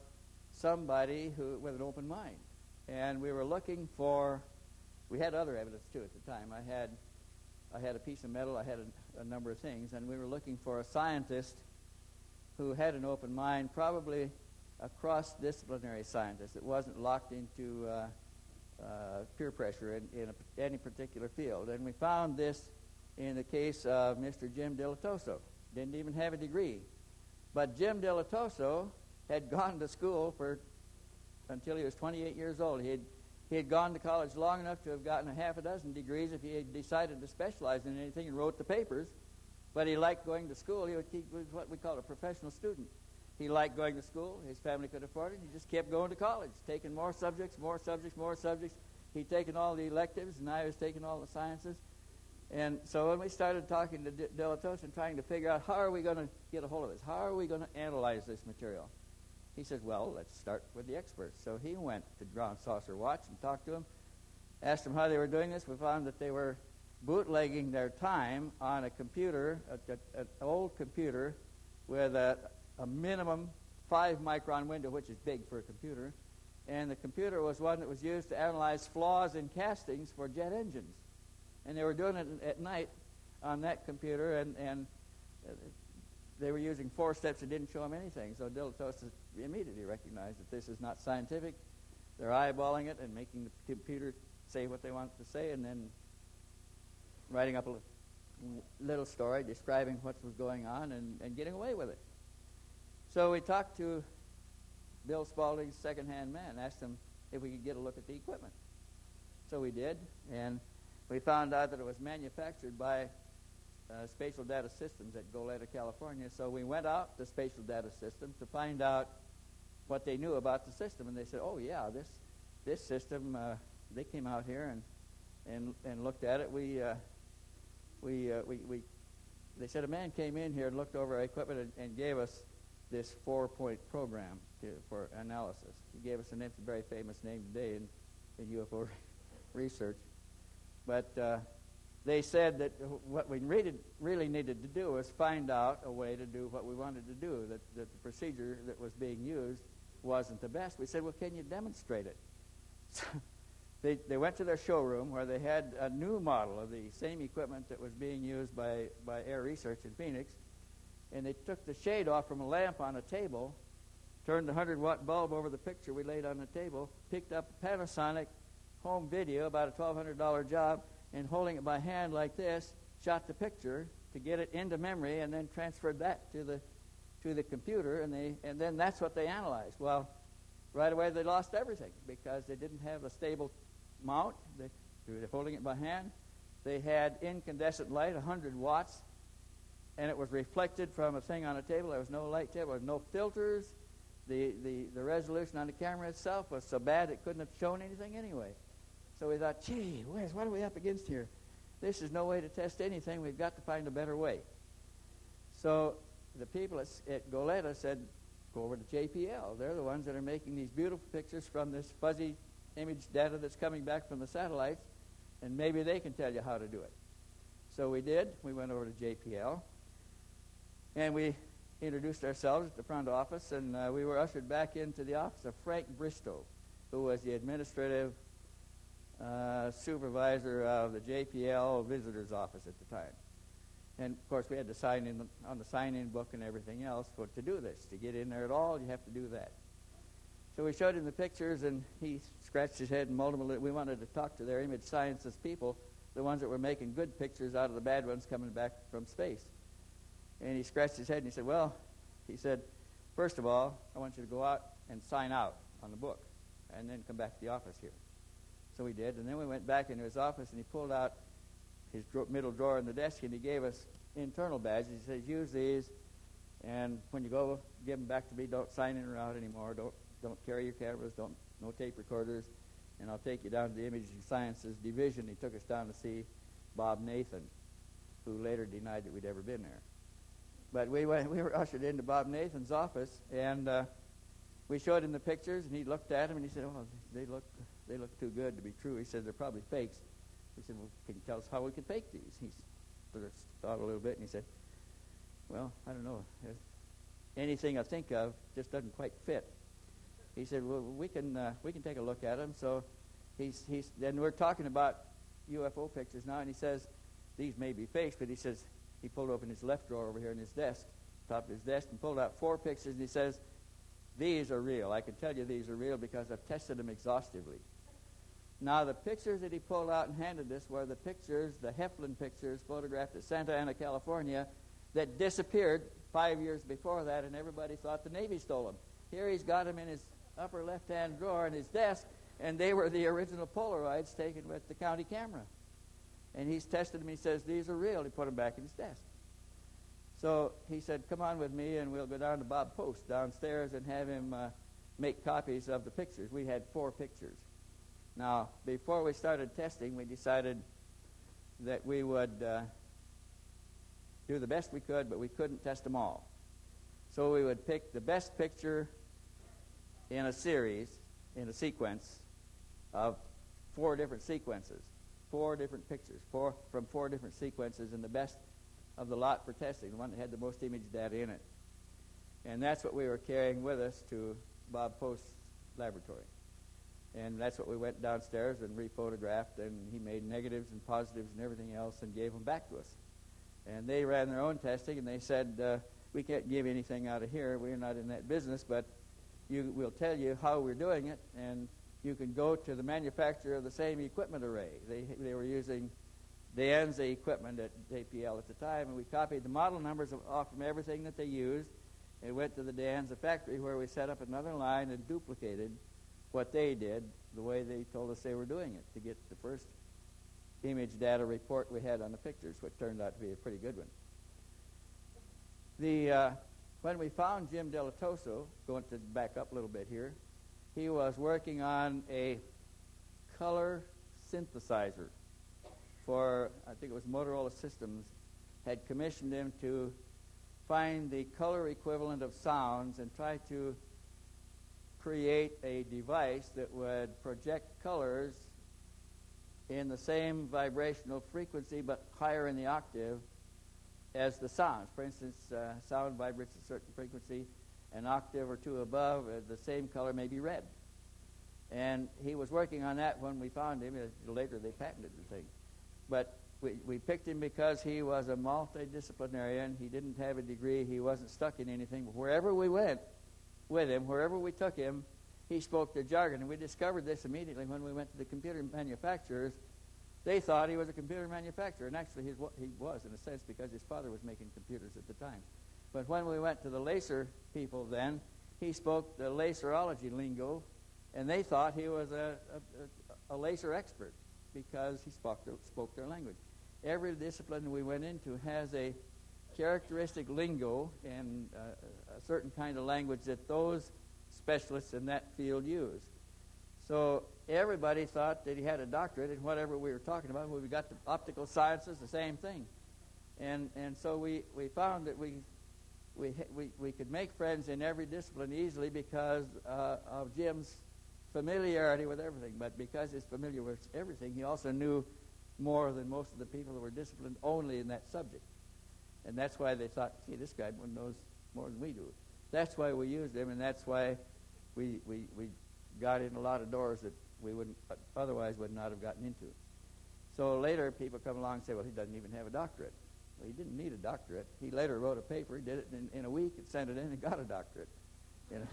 somebody with an open mind. And we were looking for, we had other evidence too at the time. I had a piece of metal, I had a number of things, and we were looking for a scientist who had an open mind, probably a cross-disciplinary scientist that wasn't locked into peer pressure in any particular field. And we found this in the case of Mr. Jim Dilatoso. Didn't even have a degree. But Jim Dilatoso had gone to school until he was 28 years old. He had gone to college long enough to have gotten a half a dozen degrees if he had decided to specialize in anything and wrote the papers. But he liked going to school. He was what we call a professional student. He liked going to school. His family could afford it. He just kept going to college, taking more subjects. He'd taken all the electives, and I was taking all the sciences. And so when we started talking to Dilatoso and trying to figure out how are we going to get a hold of this, how are we going to analyze this material, he said, well, let's start with the experts. So he went to Ground Saucer Watch and talked to them, asked them how they were doing this. We found that they were bootlegging their time on a computer, an old computer with a minimum 5-micron window, which is big for a computer. And the computer was one that was used to analyze flaws in castings for jet engines. And they were doing it at night on that computer, and they were using 4 steps that didn't show them anything. So Dilatoso immediately recognized that this is not scientific. They're eyeballing it and making the computer say what they want it to say, and then writing up a little story describing what was going on and getting away with it. So we talked to Bill Spaulding's second-hand man, asked him if we could get a look at the equipment. So we did, and we found out that it was manufactured by Spatial Data Systems at Goleta, California. So we went out to Spatial Data Systems to find out what they knew about the system, and they said, "Oh yeah, this system." They came out here and looked at it. They said a man came in here and looked over our equipment and gave us this 4-point program for analysis. He gave us a very famous name today in UFO research. But they said that what we really needed to do was find out a way to do what we wanted to do, that the procedure that was being used wasn't the best. We said, well, can you demonstrate it? So they went to their showroom where they had a new model of the same equipment that was being used by Air Research in Phoenix, and they took the shade off from a lamp on a table, turned the 100-watt bulb over the picture we laid on the table, picked up a Panasonic home video, about a $1,200 job, and holding it by hand like this, shot the picture to get it into memory, and then transferred that to the computer, and then that's what they analyzed. Well, right away they lost everything because they didn't have a stable mount. They were holding it by hand. They had incandescent light, 100 watts, and it was reflected from a thing on a table. There was no light table. There was no filters. The resolution on the camera itself was so bad it couldn't have shown anything anyway. So we thought, gee whiz, what are we up against here? This is no way to test anything. We've got to find a better way. So the people at Goleta said, go over to JPL. They're the ones that are making these beautiful pictures from this fuzzy image data that's coming back from the satellites, and maybe they can tell you how to do it. So we did. We went over to JPL, and we introduced ourselves at the front office, and we were ushered back into the office of Frank Bristow, who was the administrative supervisor of the JPL visitors office at the time. And, of course, we had to sign in on the sign-in book and everything else to do this. To get in there at all, you have to do that. So we showed him the pictures, and he scratched his head and multiple. We wanted to talk to their image sciences people, the ones that were making good pictures out of the bad ones coming back from space. And he scratched his head, and he said, well, he said, first of all, I want you to go out and sign out on the book, and then come back to the office here. So we did, and then we went back into his office, and he pulled out his middle drawer in the desk, and he gave us internal badges. He says, use these, and when you go, give them back to me. Don't sign in or out anymore. Don't carry your cameras. No tape recorders, and I'll take you down to the Imaging Sciences Division. He took us down to see Bob Nathan, who later denied that we'd ever been there. But we were ushered into Bob Nathan's office, and we showed him the pictures, and he looked at them, and he said, oh, they look too good to be true. He said, they're probably fakes. We said, well, can you tell us how we can fake these? He sort of thought a little bit, and he said, well, I don't know. Anything I think of just doesn't quite fit. He said, well, we can take a look at them. So then we're talking about UFO pictures now, and he says, these may be fakes, but he says, he pulled open his left drawer over here in his desk, top of his desk, and pulled out 4 pictures, and he says, these are real. I can tell you these are real because I've tested them exhaustively. Now, the pictures that he pulled out and handed us were the pictures, the Heflin pictures, photographed at Santa Ana, California, that disappeared 5 years before that, and everybody thought the Navy stole them. Here he's got them in his upper left-hand drawer in his desk, and they were the original Polaroids taken with the county camera. And he's tested them. He says, these are real. He put them back in his desk. So he said, come on with me, and we'll go down to Bob Post downstairs and have him make copies of the pictures. We had 4 pictures. Now, before we started testing, we decided that we would do the best we could, but we couldn't test them all. So we would pick the best picture in a series, in a sequence of 4 different sequences, 4 different pictures, from 4 different sequences, and the best of the lot for testing, the one that had the most image data in it. And that's what we were carrying with us to Bob Post's laboratory. And that's what we went downstairs and rephotographed, and he made negatives and positives and everything else and gave them back to us. And they ran their own testing, and they said, we can't give anything out of here. We're not in that business, but we'll tell you how we're doing it, and you can go to the manufacturer of the same equipment array. They were using Deanza equipment at JPL at the time, and we copied the model numbers off from everything that they used, and went to the Deanza factory where we set up another line and duplicated what they did the way they told us they were doing it to get the first image data report we had on the pictures, which turned out to be a pretty good one. When we found Jim Delatoso, going to back up a little bit here, he was working on a color synthesizer for, I think it was Motorola Systems, had commissioned him to find the color equivalent of sounds and try to create a device that would project colors in the same vibrational frequency but higher in the octave as the sounds. For instance, sound vibrates at a certain frequency, an octave or two above, the same color may be red. And he was working on that when we found him. Later they patented the thing. But we picked him because he was a multidisciplinarian. He didn't have a degree. He wasn't stuck in anything. But wherever we went with him, wherever we took him, he spoke the jargon. And we discovered this immediately when we went to the computer manufacturers. They thought he was a computer manufacturer. And actually he was, in a sense, because his father was making computers at the time. But when we went to the laser people then, he spoke the laserology lingo. And they thought he was a laser expert because he spoke their language. Every discipline we went into has a characteristic lingo and a certain kind of language that those specialists in that field use. So everybody thought that he had a doctorate in whatever we were talking about. When we got to optical sciences, the same thing. And so we found that we could make friends in every discipline easily because of Jim's familiarity with everything. But because he's familiar with everything, he also knew more than most of the people who were disciplined only in that subject. And that's why they thought, gee, this guy knows more than we do. That's why we used him, and that's why we got in a lot of doors that we otherwise would not have gotten into. So later people come along and say, well, he doesn't even have a doctorate. Well, he didn't need a doctorate. He later wrote a paper, did it in a week, and sent it in and got a doctorate. You know?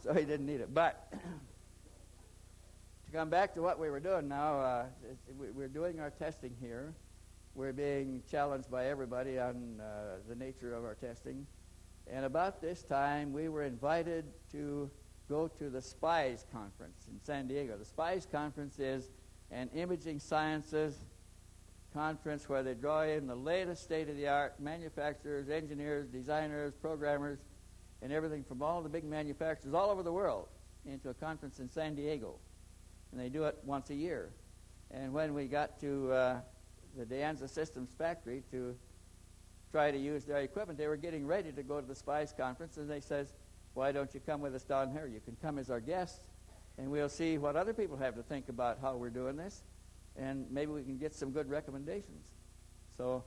So he didn't need it. But to come back to what we were doing now, we're doing our testing here. We're being challenged by everybody on the nature of our testing. And about this time, we were invited to go to the SPIES conference in San Diego. The SPIES conference is an imaging sciences conference where they draw in the latest state-of-the-art manufacturers, engineers, designers, programmers, and everything from all the big manufacturers all over the world into a conference in San Diego. And they do it once a year. And when we got to the De Anza Systems factory to try to use their equipment, they were getting ready to go to the SPIES conference, and they says, why don't you come with us down here? You can come as our guest, and we'll see what other people have to think about how we're doing this, and maybe we can get some good recommendations. So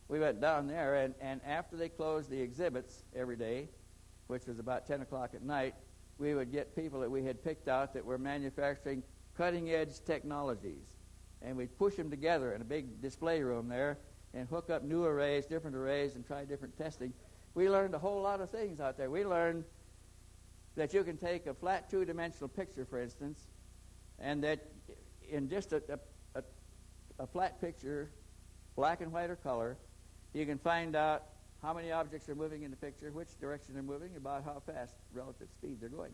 we went down there, and after they closed the exhibits every day, which was about 10 o'clock at night, we would get people that we had picked out that were manufacturing cutting-edge technologies. And we'd push them together in a big display room there and hook up new arrays, different arrays, and try different testing. We learned a whole lot of things out there. We learned that you can take a flat two-dimensional picture, for instance, and that in just a flat picture, black and white or color, you can find out how many objects are moving in the picture, which direction they're moving, about how fast relative speed they're going.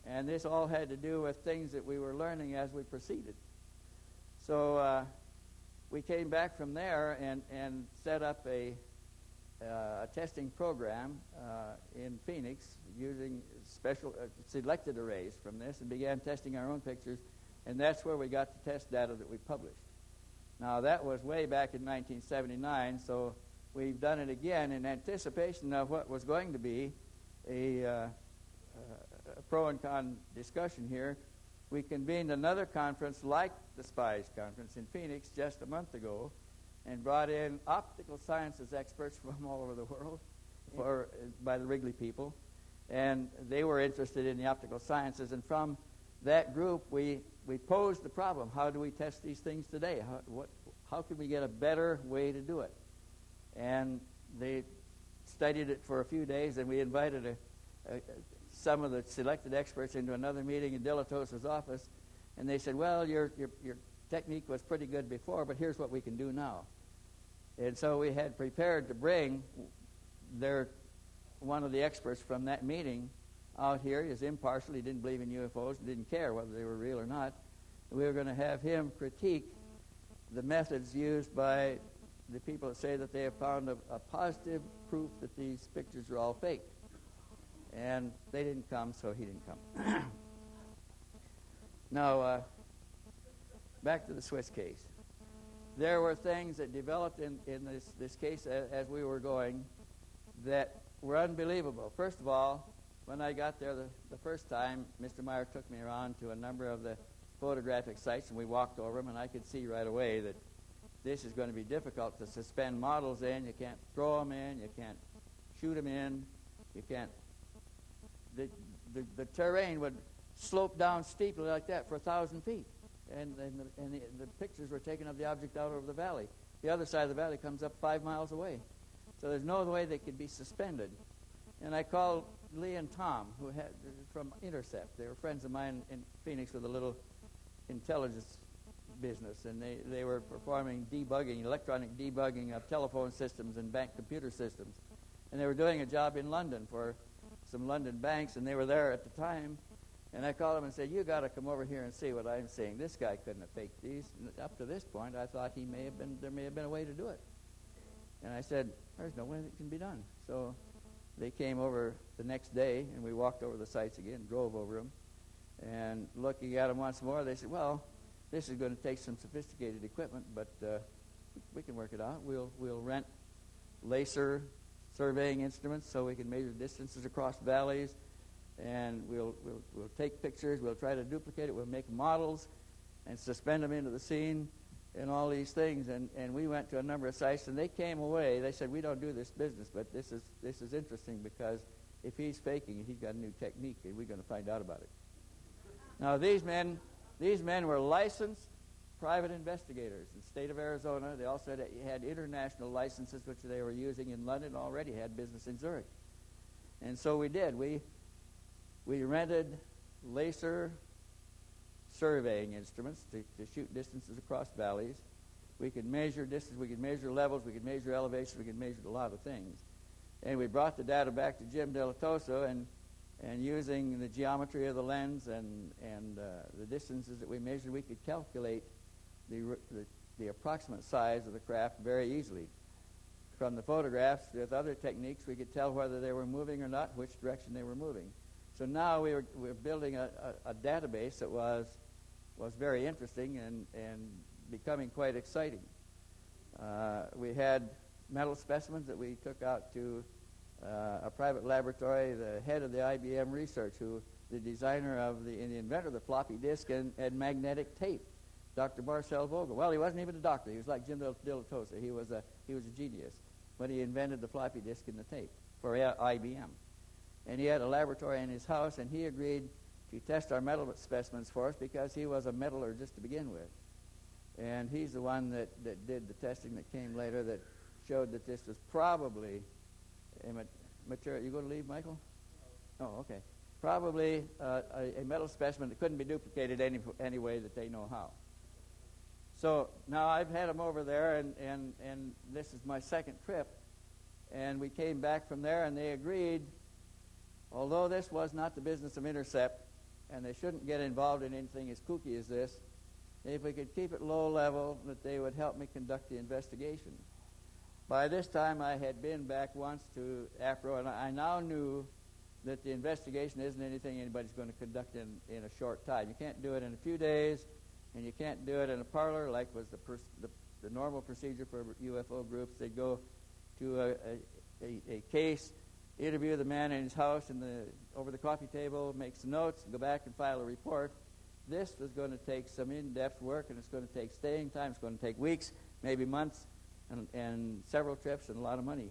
And this all had to do with things that we were learning as we proceeded. So we came back from there and set up a testing program in Phoenix using special selected arrays from this and began testing our own pictures, and that's where we got the test data that we published. Now, that was way back in 1979, so we've done it again in anticipation of what was going to be a pro and con discussion here. We convened another conference like the SPIES conference in Phoenix just a month ago and brought in optical sciences experts from all over the world by the Wrigley people. And they were interested in the optical sciences. And from that group, we posed the problem, how do we test these things today? How can we get a better way to do it? And they studied it for a few days, and we invited some of the selected experts into another meeting in Dilatos's office, and they said, well, your technique was pretty good before, but here's what we can do now. And so we had prepared to bring one of the experts from that meeting out here. He was impartial. He didn't believe in UFOs and didn't care whether they were real or not. We were going to have him critique the methods used by the people that say that they have found a positive proof that these pictures are all fake. And they didn't come, so he didn't come. Now, back to the Swiss case. There were things that developed in this case as we were going that were unbelievable. First of all, when I got there the first time, Mr. Meier took me around to a number of the photographic sites, and we walked over them, and I could see right away that this is going to be difficult to suspend models in. You can't throw them in. You can't shoot them in. You can't. The terrain would slope down steeply like that for 1,000 feet, and the pictures were taken of the object out over the valley. The other side of the valley comes up 5 miles away, so there's no way they could be suspended. And I called Lee and Tom, who had from Intercept. They were friends of mine in Phoenix with a little intelligence business, and they were performing debugging, electronic debugging of telephone systems and bank computer systems. And they were doing a job in London for some London banks, and they were there at the time. And I called them and said, "You got to come over here and see what I'm seeing. This guy couldn't have faked these." And up to this point, I thought there may have been a way to do it. And I said, "There's no way that can be done." So they came over the next day, and we walked over the sites again, drove over them. And looking at them once more, they said, "Well, this is going to take some sophisticated equipment, but we can work it out. We'll rent laser surveying instruments so we can measure distances across valleys, and we'll take pictures. We'll try to duplicate it. We'll make models and suspend them into the scene and all these things." And we went to a number of sites, and they came away. They said, "We don't do this business, but this is interesting, because if he's faking it, he's got a new technique, and we're going to find out about it." Now, these men were licensed private investigators in the state of Arizona. They also had international licenses, which they were using in London, already had business in Zurich. And so we did. We rented laser surveying instruments to shoot distances across valleys. We could measure distance, we could measure levels, we could measure elevations, we could measure a lot of things. And we brought the data back to Jim Delatoso, and using the geometry of the lens and the distances that we measured, we could calculate the approximate size of the craft very easily. From the photographs, with other techniques, we could tell whether they were moving or not, which direction they were moving. So now we were building a database that was very interesting and becoming quite exciting. We had metal specimens that we took out to a private laboratory. The head of the IBM research, the designer of the inventor of the floppy disk and magnetic tape, Dr. Marcel Vogel. Well, he wasn't even a doctor. He was like Jim Delatosa. He was a genius, but he invented the floppy disk and the tape for IBM. And he had a laboratory in his house, and he agreed to test our metal specimens for us because he was a metallurgist to begin with. And he's the one that did the testing that came later that showed that this was probably a material. You going to leave, Michael? Oh, okay. Probably a metal specimen that couldn't be duplicated any way that they know how. So now I've had them over there, and this is my second trip. And we came back from there, and they agreed, although this was not the business of Intercept, and they shouldn't get involved in anything as kooky as this, if we could keep it low level, that they would help me conduct the investigation. By this time, I had been back once to APRO, and I now knew that the investigation isn't anything anybody's going to conduct in a short time. You can't do it in a few days, and you can't do it in a parlor like was the normal procedure for UFO groups. They go to a case, interview the man in his house over the coffee table, make some notes, and go back and file a report. This was going to take some in-depth work, and it's going to take staying time. It's going to take weeks, maybe months, and several trips and a lot of money.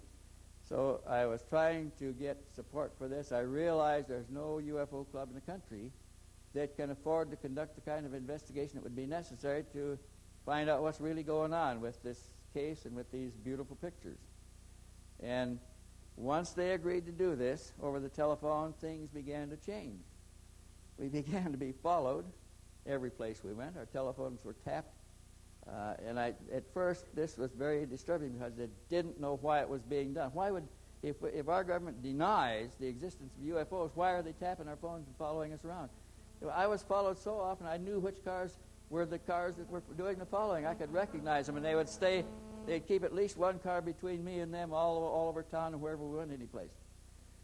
So I was trying to get support for this. I realized there's no UFO club in the country that can afford to conduct the kind of investigation that would be necessary to find out what's really going on with this case and with these beautiful pictures. And once they agreed to do this over the telephone, things began to change. We began to be followed every place we went. Our telephones were tapped. And at first, this was very disturbing because they didn't know why it was being done. Why would, if our government denies the existence of UFOs, why are they tapping our phones and following us around? I was followed so often, I knew which cars were the cars that were doing the following. I could recognize them, and they would stay. They'd keep at least one car between me and them all over town and wherever we went, any place.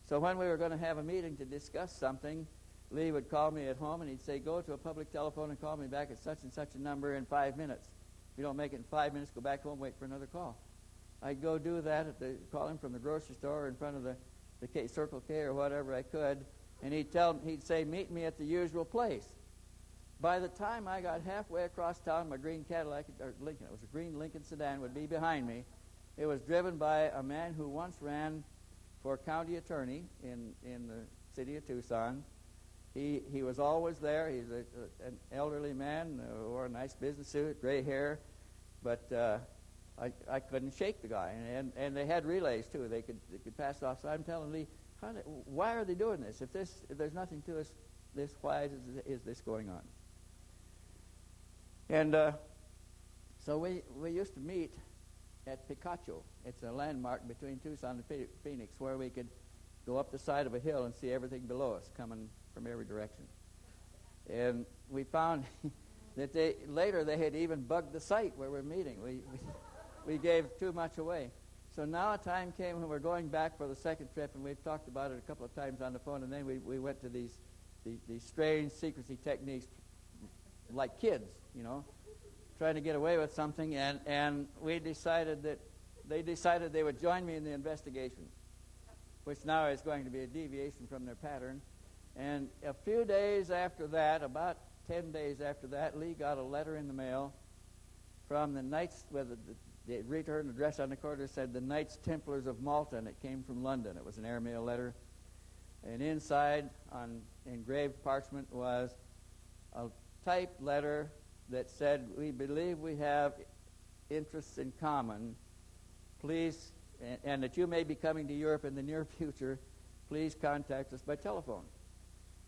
So when we were going to have a meeting to discuss something, Lee would call me at home, and he'd say, "Go to a public telephone and call me back at such and such a number in 5 minutes. If you don't make it in 5 minutes, go back home, wait for another call." I'd go do that, call him from the grocery store in front of the Circle K or whatever I could, And he'd say, meet me at the usual place. By the time I got halfway across town, my green Cadillac, or Lincoln, it was a green Lincoln sedan, would be behind me. It was driven by a man who once ran for county attorney in the city of Tucson. He was always there. He's an elderly man, wore a nice business suit, gray hair, but I couldn't shake the guy. And they had relays too. They could pass it off. So I'm telling Lee, why are they doing this? If there's nothing to this, why is this going on? And so we used to meet at Picacho. It's a landmark between Tucson and Phoenix where we could go up the side of a hill and see everything below us coming from every direction. And we found that later they had even bugged the site where we're meeting. We gave too much away. So now a time came when we're going back for the second trip, and we've talked about it a couple of times on the phone, and then we went to these strange secrecy techniques like kids, trying to get away with something, and we decided that they decided they would join me in the investigation, which now is going to be a deviation from their pattern. And a few days after that, about 10 days after that, Lee got a letter in the mail from the Knights, with the return address on the corner said the Knights Templars of Malta, and it came from London. It was an airmail letter. And inside, on engraved parchment, was a typed letter that said, we believe we have interests in common. Please, and that you may be coming to Europe in the near future, please contact us by telephone.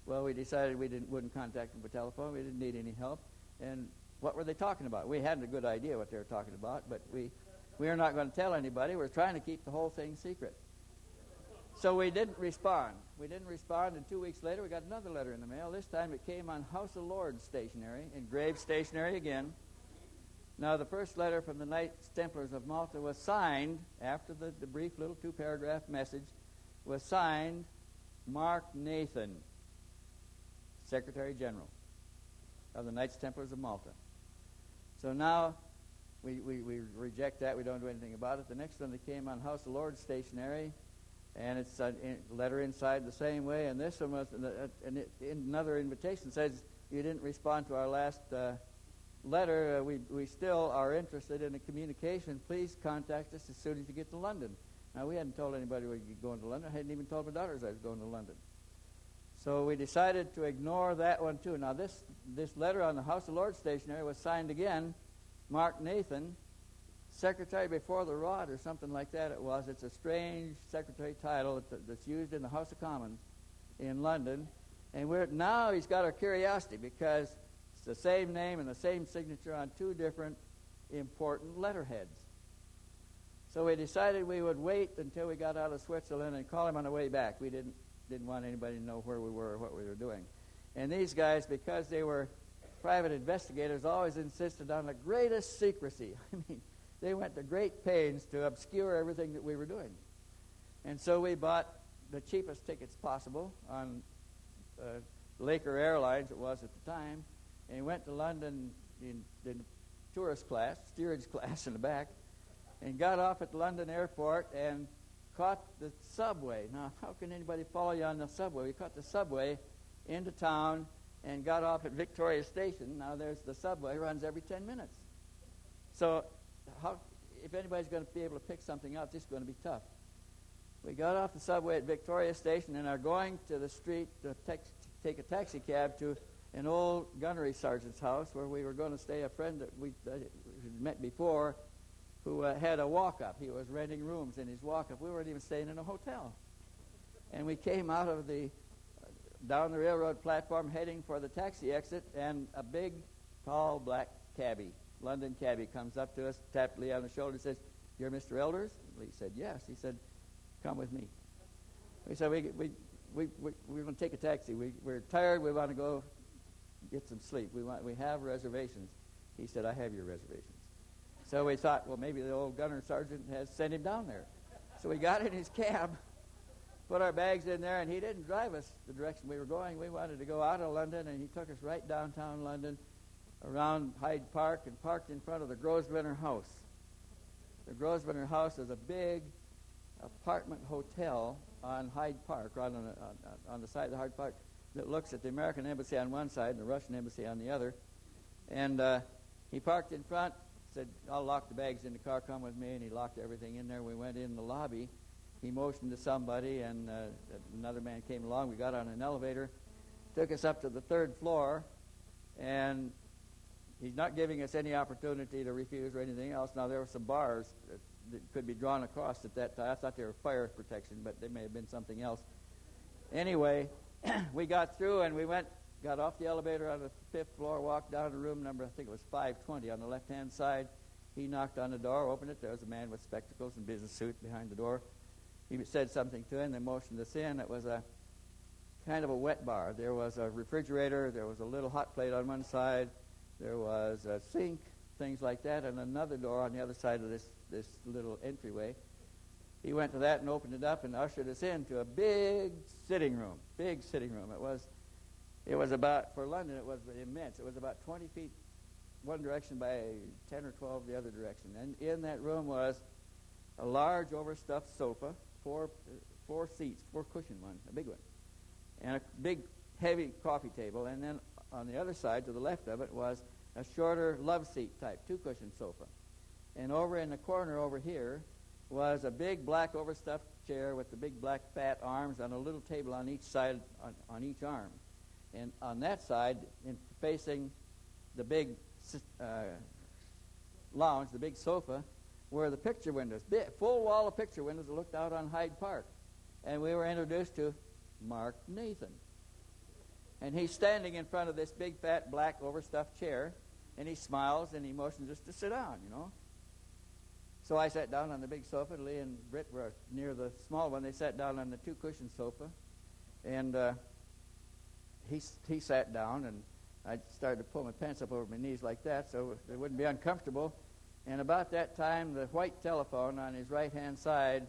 Well, we decided we wouldn't contact them by telephone. We didn't need any help. And what were they talking about? We hadn't a good idea what they were talking about, but we are not going to tell anybody. We're trying to keep the whole thing secret. So we didn't respond. And 2 weeks later, we got another letter in the mail. This time it came on House of Lords stationery, engraved stationery again. Now, the first letter from the Knights Templars of Malta was signed, after the brief little 2-paragraph message, was signed Mark Nathan, Secretary General of the Knights Templars of Malta. So now we reject that. We don't do anything about it. The next one that came on House of Lords stationery, and it's a letter inside the same way. And this one was another invitation says, you didn't respond to our last letter. We still are interested in a communication. Please contact us as soon as you get to London. Now, we hadn't told anybody we were going to London. I hadn't even told my daughters I was going to London. So we decided to ignore that one, too. Now, this letter on the House of Lords stationery was signed again, Mark Nathan, Secretary before the Rod, or something like that it was. It's a strange secretary title that's used in the House of Commons in London. And now he's got our curiosity because it's the same name and the same signature on 2 different important letterheads. So we decided we would wait until we got out of Switzerland and call him on the way back. We didn't want anybody to know where we were or what we were doing. And these guys, because they were private investigators, always insisted on the greatest secrecy. I mean, they went to great pains to obscure everything that we were doing. And so we bought the cheapest tickets possible on Laker Airlines, it was at the time, and went to London in tourist class, steerage class in the back, and got off at the London airport and caught the subway. Now, how can anybody follow you on the subway? We caught the subway into town and got off at Victoria Station. Now, there's the subway, runs every 10 minutes. So if anybody's going to be able to pick something out, this is going to be tough. We got off the subway at Victoria Station and are going to the street to take a taxi cab to an old gunnery sergeant's house where we were going to stay. A friend that we had met before who had a walk-up. He was renting rooms in his walk-up. We weren't even staying in a hotel. And we came out of down the railroad platform heading for the taxi exit, and a big, tall, black cabbie, London cabbie, comes up to us, tapped Lee on the shoulder, and says, "You're Mr. Elders?" Lee said, "Yes." He said, "Come with me." We said, we're going to take a taxi. We're tired. We want to go get some sleep. We have reservations. He said, "I have your reservations." So we thought, well, maybe the old gunner sergeant has sent him down there. So we got in his cab, put our bags in there, and he didn't drive us the direction we were going. We wanted to go out of London, and he took us right downtown London, around Hyde Park, and parked in front of the Grosvenor House. The Grosvenor House is a big apartment hotel on Hyde Park, right on the side of the Hyde Park, that looks at the American Embassy on one side and the Russian Embassy on the other. And he parked in front, said, I'll lock the bags in the car, come with me, and he locked everything in there. We went in the lobby. He motioned to somebody, and another man came along. We got on an elevator, took us up to the third floor, and he's not giving us any opportunity to refuse or anything else. Now, there were some bars that could be drawn across at that time. I thought they were fire protection, but they may have been something else. Anyway, we got through, and we got off the elevator on the fifth floor, walked down to room number, I think it was 520 on the left-hand side. He knocked on the door, opened it. There was a man with spectacles and business suit behind the door. He said something to him. They motioned us in. It was a kind of a wet bar. There was a refrigerator. There was a little hot plate on one side. There was a sink, things like that, and another door on the other side of this little entryway. He went to that and opened it up and ushered us into a big sitting room. Big sitting room. It was about, for London, it was immense. It was about 20 feet one direction by 10 or 12 the other direction. And in that room was a large overstuffed sofa, four seats, four-cushion one, a big one, and a big, heavy coffee table. And then on the other side, to the left of it, was a shorter love seat type, two-cushion sofa. And over in the corner over here was a big black overstuffed chair with the big black fat arms and a little table on each side, on each arm. And on that side, facing the big lounge, the big sofa, were the picture windows, full wall of picture windows that looked out on Hyde Park. And we were introduced to Mark Nathan. And he's standing in front of this big, fat, black, overstuffed chair, and he smiles and he motions us to sit down, you know. So I sat down on the big sofa. Lee and Britt were near the small one. They sat down on the two-cushion sofa. And he sat down, and I started to pull my pants up over my knees like that so it wouldn't be uncomfortable. And about that time, the white telephone on his right-hand side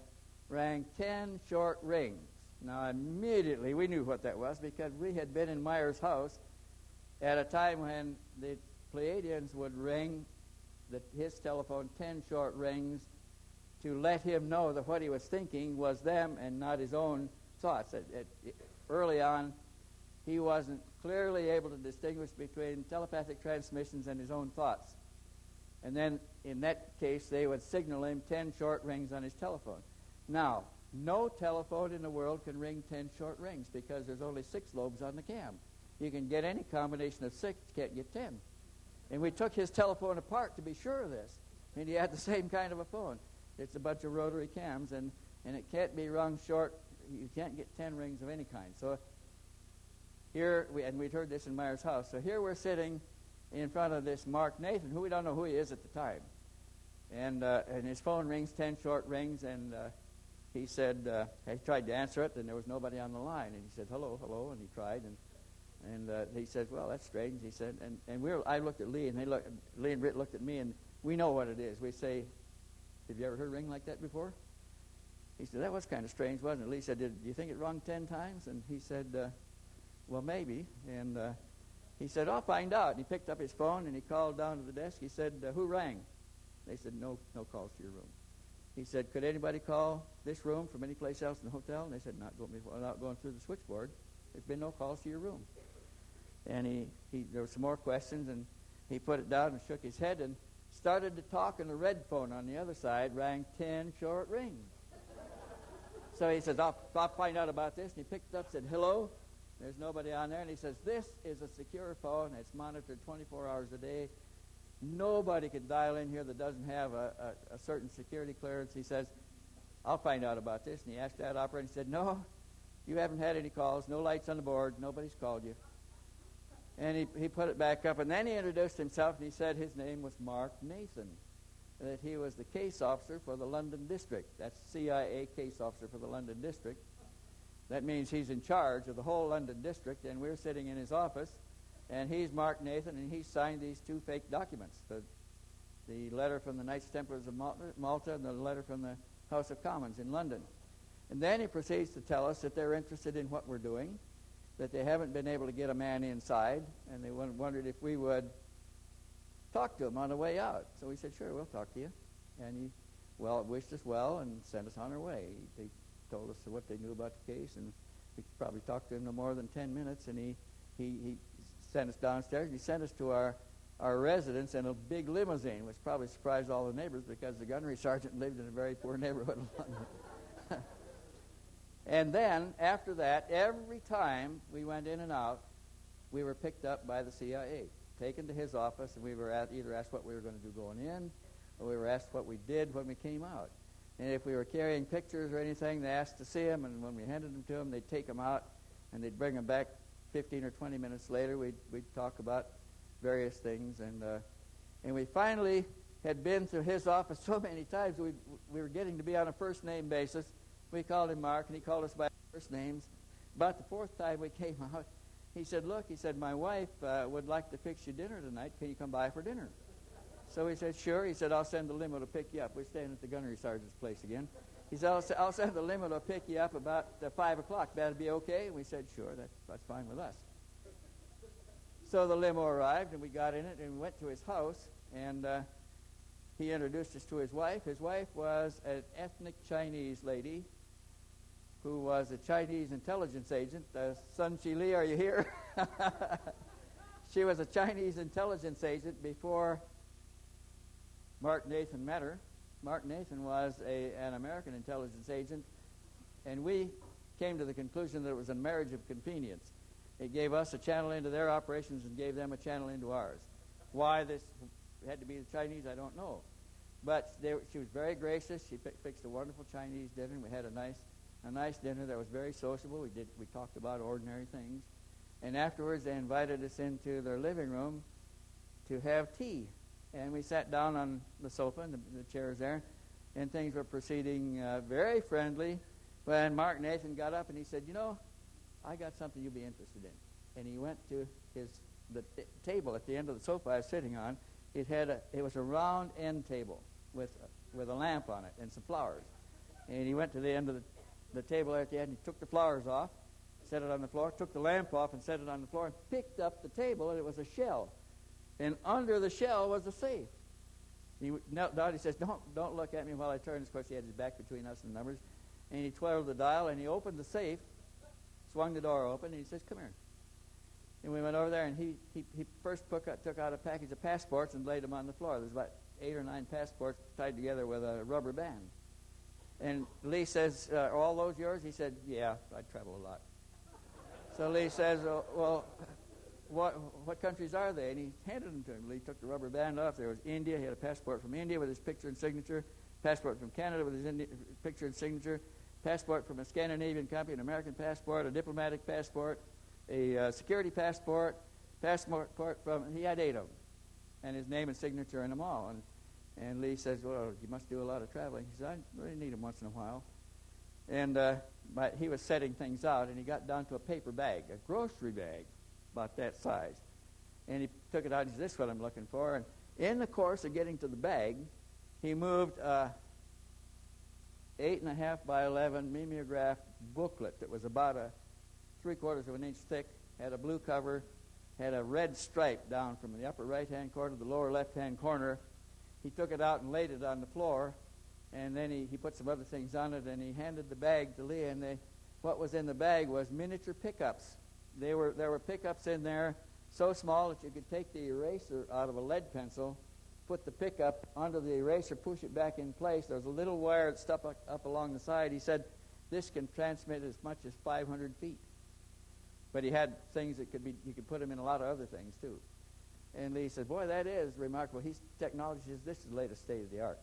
rang 10 short rings. Now, immediately, we knew what that was because we had been in Meier's house at a time when the Pleiadians would ring his telephone 10 short rings to let him know that what he was thinking was them and not his own thoughts. Early on, he wasn't clearly able to distinguish between telepathic transmissions and his own thoughts. And then, in that case, they would signal him 10 short rings on his telephone. Now, no telephone in the world can ring 10 short rings because there's only 6 lobes on the cam. You can get any combination of 6, you can't get 10. And we took his telephone apart to be sure of this. And he had the same kind of a phone. It's a bunch of rotary cams, and it can't be rung short. You can't get 10 rings of any kind. So here, we'd heard this in Meier's house. So here we're sitting in front of this Mark Nathan, who we don't know who he is at the time. And his phone rings 10 short rings, and he said, he tried to answer it, and there was nobody on the line. And he said, hello, hello, and he tried, and he said, well, that's strange, he said. And I looked at Lee, and Lee and Britt looked at me, and we know what it is. We say, have you ever heard a ring like that before? He said, that was kind of strange, wasn't it? Lee said, do you think it rung 10 times? And he said, well, maybe. And he said, I'll find out. And he picked up his phone, and he called down to the desk. He said, who rang? They said, no calls to your room. He said, could anybody call this room from any place else in the hotel? And they said, not going through the switchboard. There's been no calls to your room. And there were some more questions, and he put it down and shook his head and started to talk, and the red phone on the other side rang 10 short rings. So he says, I'll find out about this. And he picked it up and said, hello. There's nobody on there. And he says, this is a secure phone. It's monitored 24 hours a day. Nobody can dial in here that doesn't have a certain security clearance. He says, I'll find out about this. And he asked that operator, and he said, no, you haven't had any calls. No lights on the board. Nobody's called you. And he put it back up. And then he introduced himself, and he said his name was Mark Nathan, that he was the case officer for the London District. That's CIA case officer for the London District. That means he's in charge of the whole London District, and we're sitting in his office, and he's Mark Nathan, and he signed these 2 fake documents, the letter from the Knights Templars of Malta and the letter from the House of Commons in London. And then he proceeds to tell us that they're interested in what we're doing, that they haven't been able to get a man inside, and they wondered if we would talk to him on the way out. So we said, sure, we'll talk to you. And wished us well and sent us on our way. They told us what they knew about the case, and we probably talked to him no more than 10 minutes, and he sent us downstairs. He sent us to our residence in a big limousine, which probably surprised all the neighbors because the gunnery sergeant lived in a very poor neighborhood of London. And then, after that, every time we went in and out, we were picked up by the CIA, taken to his office, and we were either asked what we were going to do going in, or we were asked what we did when we came out. And if we were carrying pictures or anything, they asked to see them, and when we handed them to them, they'd take them out, and they'd bring them back 15 or 20 minutes later. We'd talk about various things, and we finally had been to his office so many times we were getting to be on a first-name basis. We called him Mark, and he called us by first names. About the fourth time we came out, he said, look, he said, my wife would like to fix you dinner tonight. Can you come by for dinner? So we said, sure. He said, I'll send the limo to pick you up. We're staying at the gunnery sergeant's place again. He said, I'll send the limo to pick you up about 5 o'clock. That'll be okay? And we said, sure, that's fine with us. So the limo arrived, and we got in it, and we went to his house, and he introduced us to his wife. His wife was an ethnic Chinese lady who was a Chinese intelligence agent. Sun Chi Li, are you here? She was a Chinese intelligence agent before Mark Nathan met her. Mark Nathan was an American intelligence agent, and we came to the conclusion that it was a marriage of convenience. It gave us a channel into their operations and gave them a channel into ours. Why this had to be the Chinese, I don't know. But she was very gracious. She fixed a wonderful Chinese dinner, and we had a nice dinner that was very sociable. We talked about ordinary things. And afterwards, they invited us into their living room to have tea. And we sat down on the sofa and the chairs there, and things were proceeding very friendly when Mark Nathan got up and he said, you know, I got something you'll be interested in. And he went to the table at the end of the sofa I was sitting on. It was a round end table with a lamp on it and some flowers. And he went to the end of the table at the end. He took the flowers off, set it on the floor, took the lamp off and set it on the floor, and picked up the table, and it was a shell. And under the shell was a safe. He knelt down. He says, don't look at me while I turn. Of course, he had his back between us and the numbers. And he twirled the dial, and he opened the safe, swung the door open, and he says, come here. And we went over there, and he first took out a package of passports and laid them on the floor. There's about 8 or 9 passports tied together with a rubber band. And Lee says, are all those yours? He said, yeah, I travel a lot. So Lee says, well, what countries are they? And he handed them to him. Lee took the rubber band off. There was India. He had a passport from India with his picture and signature, passport from Canada with his picture and signature, passport from a Scandinavian country, an American passport, a diplomatic passport, a security passport from, he had 8 of them, and his name and signature in them all. And Lee says, well, you must do a lot of traveling. He said, I really need them once in a while. And but he was setting things out, and he got down to a paper bag, a grocery bag, about that size. And he took it out, and he said, this is what I'm looking for. And in the course of getting to the bag, he moved 8.5 by 11 mimeograph booklet that was about 3/4 of an inch thick, had a blue cover, had a red stripe down from the upper right-hand corner to the lower left-hand corner. He took it out and laid it on the floor, and then he put some other things on it, and he handed the bag to Lee, and what was in the bag was miniature pickups. There were pickups in there so small that you could take the eraser out of a lead pencil, put the pickup under the eraser, push it back in place. There was a little wire that stuck up along the side. He said, this can transmit as much as 500 feet. But he had things that you could put them in a lot of other things, too. And Lee said, boy, that is remarkable. Technology says this is the latest state of the art.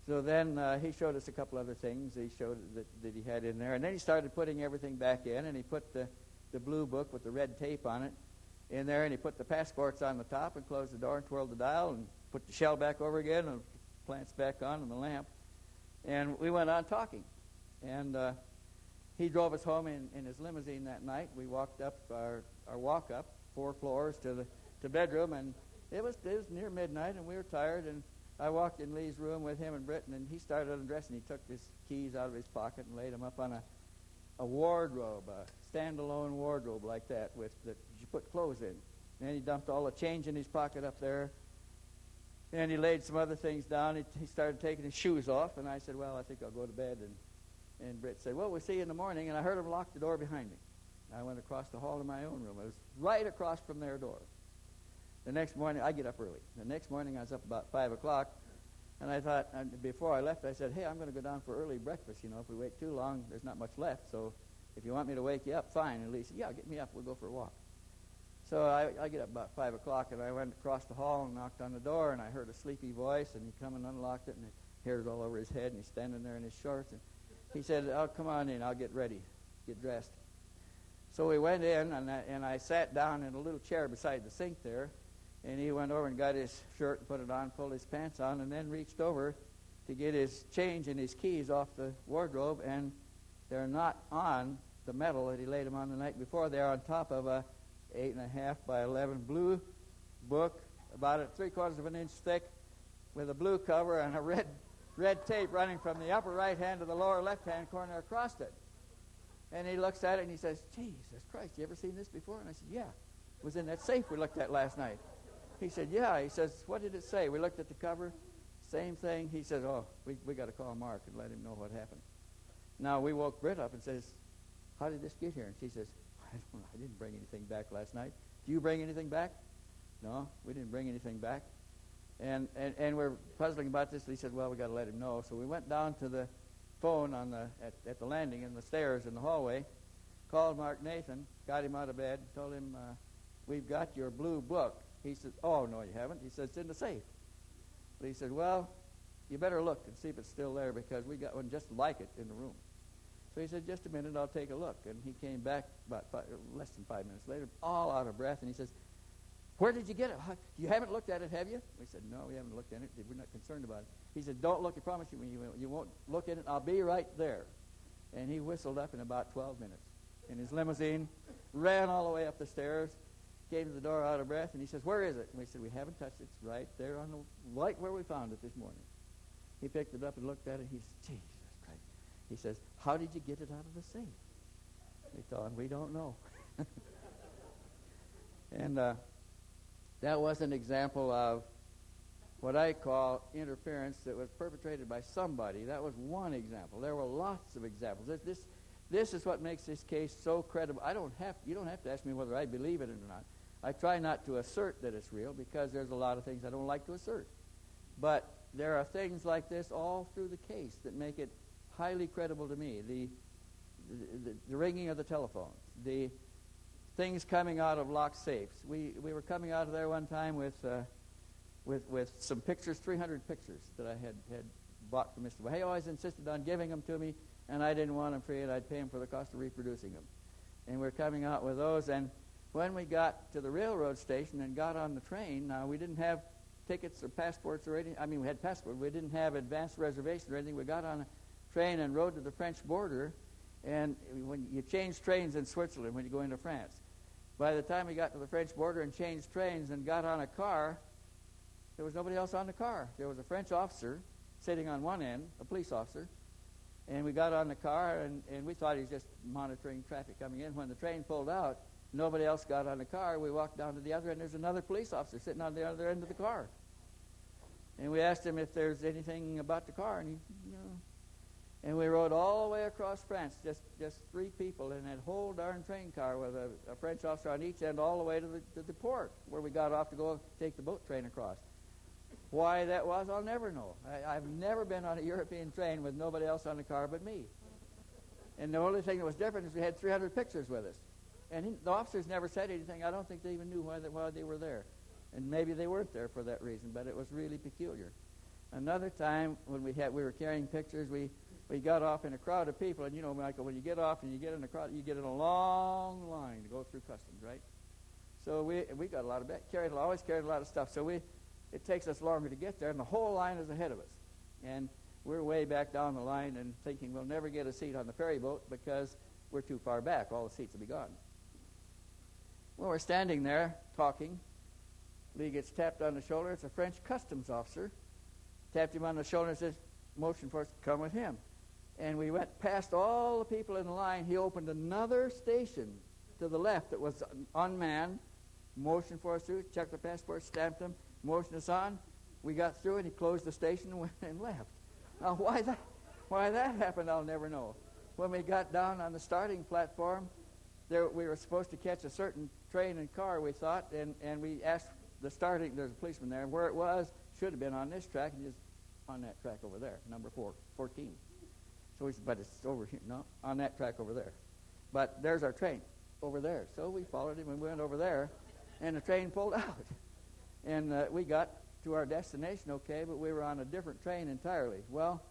So then he showed us a couple other things he showed that he had in there. And then he started putting everything back in, and he put the blue book with the red tape on it in there, and he put the passports on the top and closed the door and twirled the dial and put the shell back over again and plants back on and the lamp. And we went on talking. And he drove us home in his limousine that night. We walked up our walk up 4 floors to the bedroom, and it was near midnight, and we were tired. And I walked in Lee's room with him and Britton, and he started undressing. He took his keys out of his pocket and laid them up on a wardrobe, a standalone wardrobe like that that you put clothes in. And he dumped all the change in his pocket up there. And he laid some other things down. He started taking his shoes off, and I said, well, I think I'll go to bed. And Britt said, well, we'll see you in the morning. And I heard him lock the door behind me. I went across the hall to my own room. It was right across from their door. The next morning, I get up early. The next morning, I was up about 5 o'clock, and I thought, before I left, I said, hey, I'm going to go down for early breakfast. You know, if we wait too long, there's not much left. So if you want me to wake you up, fine. And Lee said, yeah, get me up. We'll go for a walk. So I get up about 5 o'clock, and I went across the hall and knocked on the door, and I heard a sleepy voice, and he come and unlocked it, and the hair's all over his head, and he's standing there in his shorts. And he said, oh, come on in. I'll get ready, get dressed. So we went in, and I sat down in a little chair beside the sink there, and he went over and got his shirt and put it on, pulled his pants on, and then reached over to get his change and his keys off the wardrobe, and they're not on the metal that he laid them on the night before. They're on top of a 8.5 by 11 blue book, about 3/4 of an inch thick, with a blue cover and a red tape running from the upper right hand to the lower left hand corner across it. And he looks at it and he says, Jesus Christ, you ever seen this before? And I said, yeah. It was in that safe we looked at last night. He said, yeah. He says, what did it say? We looked at the cover, same thing. He says, oh, we got to call Mark and let him know what happened. Now, we woke Britt up and says, how did this get here? And she says, I don't know. I didn't bring anything back last night. Do you bring anything back? No, we didn't bring anything back. And we're puzzling about this. And he said, well, we got to let him know. So we went down to the phone at the landing in the stairs in the hallway, called Mark Nathan, got him out of bed, told him, we've got your blue book. He said, oh, no, you haven't. He said, it's in the safe. But he said, well, you better look and see if it's still there, because we got one just like it in the room. So he said, just a minute, I'll take a look. And he came back about less than 5 minutes later, all out of breath, and he says, where did you get it? You haven't looked at it, have you? We said, no, we haven't looked at it. We're not concerned about it. He said, don't look. I promise you won't look at it. I'll be right there. And he whistled up in about 12 minutes in his limousine, ran all the way up the stairs, came to the door out of breath, and he says, where is it? And we said, we haven't touched it. It's right there on the right where we found it this morning. He picked it up and looked at it. He said, Jesus Christ. He says, how did you get it out of the safe? We thought, we don't know. And that was an example of what I call interference that was perpetrated by somebody. That was one example. There were lots of examples. This is what makes this case so credible. You don't have to ask me whether I believe it or not. I try not to assert that it's real, because there's a lot of things I don't like to assert. But there are things like this all through the case that make it highly credible to me. The ringing of the telephones, the things coming out of locked safes. We were coming out of there one time with some pictures, 300 pictures that I had bought from Mr. He always insisted on giving them to me, and I didn't want them free, and I'd pay him for the cost of reproducing them. And we're coming out with those, and when we got to the railroad station and got on the train, now we didn't have tickets or passports or anything. I mean, we had passports. We didn't have advanced reservations or anything. We got on a train and rode to the French border, and when you change trains in Switzerland when you go into France, by the time we got to the French border and changed trains and got on a car, there was nobody else on the car. There was a French officer sitting on one end, a police officer, and we got on the car, and we thought he was just monitoring traffic coming in. When the train pulled out, nobody else got on the car. We walked down to the other end. There's another police officer sitting on the other end of the car. And we asked him if there's anything about the car, and he, no. And we rode all the way across France, just 3 people in that whole darn train car with a French officer on each end all the way to the port where we got off to go take the boat train across. Why that was, I'll never know. I've never been on a European train with nobody else on the car but me. And the only thing that was different is we had 300 pictures with us. And the officers never said anything. I don't think they even knew why they were there. And maybe they weren't there for that reason, but it was really peculiar. Another time when we were carrying pictures, we got off in a crowd of people, and you know, Michael, when you get off and you get in a crowd, you get in a long line to go through customs, right? So we got a lot of always carried a lot of stuff. So it takes us longer to get there, and the whole line is ahead of us. And we're way back down the line and thinking we'll never get a seat on the ferry boat because we're too far back. All the seats will be gone. Well, we're standing there talking. Lee gets tapped on the shoulder. It's a French customs officer. Tapped him on the shoulder and says, motion for us to come with him. And we went past all the people in the line. He opened another station to the left that was unmanned. Motioned for us through, checked the passports, stamped them, motioned us on. We got through, and he closed the station and went and left. Now, why that happened, I'll never know. When we got down on the starting platform, we were supposed to catch a certain train and car, we thought, and we asked there's a policeman there, where it was. Should have been on this track, and just on that track over there, number 14. So we said, but it's over here. No, on that track over there. But there's our train over there. So we followed him and we went over there, and the train pulled out. And we got to our destination okay, but we were on a different train entirely. Well,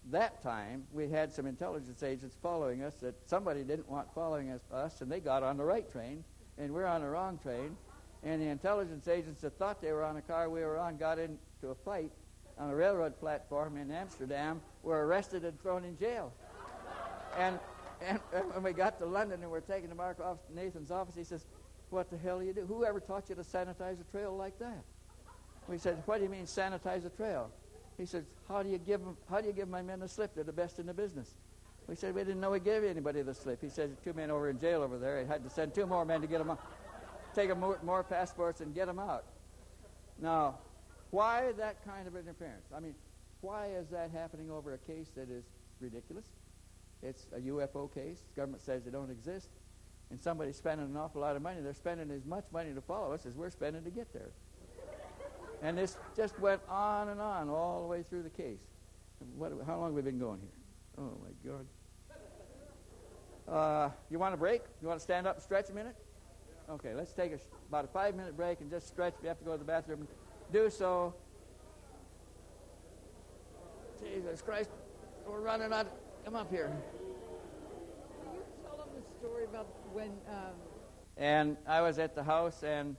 that time we had some intelligence agents following us that somebody didn't want following us, and they got on the right train, and we're on the wrong train. And the intelligence agents that thought they were on a car we were on got into a fight on a railroad platform in Amsterdam, were arrested and thrown in jail. And when we got to London and we're taking to Mark Nathan's office, he says, "What the hell do you do? Whoever taught you to sanitize a trail like that?" We said, "What do you mean sanitize a trail?" He says, "How do you give my men the slip? They're the best in the business." We said, "We didn't know we gave anybody the slip." He said, "2 men over in jail over there." He had to send 2 more men to get them out, take them more passports and get them out. Now, why that kind of interference? I mean, why is that happening over a case that is ridiculous? It's a UFO case. The government says they don't exist. And somebody's spending an awful lot of money. They're spending as much money to follow us as we're spending to get there. And this just went on and on all the way through the case. How long have we been going here? Oh, my God. You want a break? You want to stand up and stretch a minute? Okay, let's take about a 5-minute break and just stretch. If you have to go to the bathroom, do so. Jesus Christ, we're running out. Come up here. Can you tell them the story about when... And I was at the house, and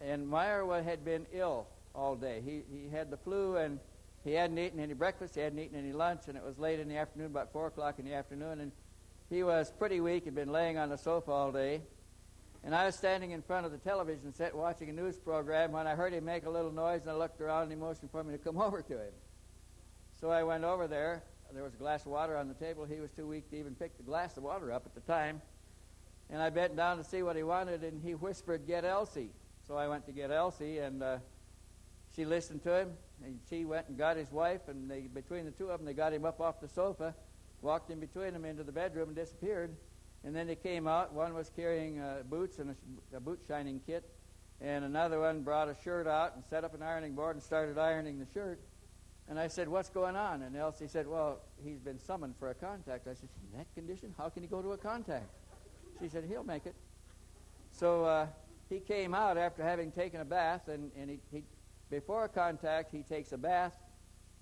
Meier had been ill all day. He had the flu, and he hadn't eaten any breakfast, he hadn't eaten any lunch, and it was late in the afternoon, about 4 o'clock in the afternoon, and he was pretty weak. He'd been laying on the sofa all day. And I was standing in front of the television set watching a news program when I heard him make a little noise, and I looked around and he motioned for me to come over to him. So I went over there. There was a glass of water on the table. He was too weak to even pick the glass of water up at the time. And I bent down to see what he wanted, and he whispered, "Get Elsie." So I went to get Elsie, and she listened to him, and she went and got his wife, and between the two of them, they got him up off the sofa, walked in between them into the bedroom and disappeared. And then they came out. One was carrying boots and a boot shining kit, and another one brought a shirt out and set up an ironing board and started ironing the shirt. And I said, "What's going on?" And Elsie said, "Well, he's been summoned for a contact." I said, "In that condition, how can he go to a contact?" She said, "He'll make it." So he came out after having taken a bath, and he before a contact, he takes a bath,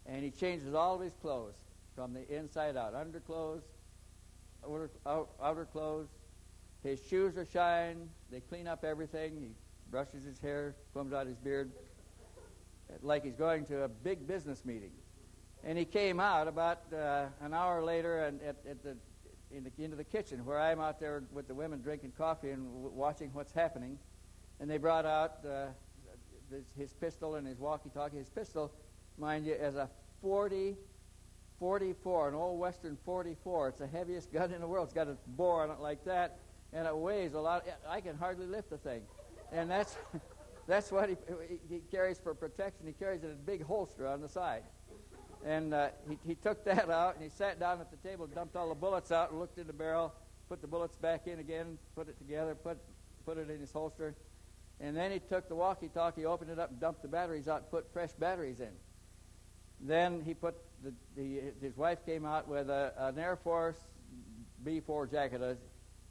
and he changes all of his clothes from the inside out, underclothes, outer clothes. His shoes are shined. They clean up everything. He brushes his hair, combs out his beard, like he's going to a big business meeting. And he came out about an hour later and into the kitchen, where I'm out there with the women drinking coffee and watching what's happening. And they brought out his pistol and his walkie-talkie. His pistol, mind you, is a 44, an old Western 44. It's the heaviest gun in the world. It's got a bore on it like that, and it weighs a lot. I can hardly lift the thing. And that's what he carries for protection. He carries it in a big holster on the side. And he took that out, and he sat down at the table, dumped all the bullets out, and looked in the barrel, put the bullets back in again, put it together, put it in his holster. And then he took the walkie-talkie, opened it up, and dumped the batteries out, and put fresh batteries in. Then he put his wife came out with an Air Force B-4 jacket,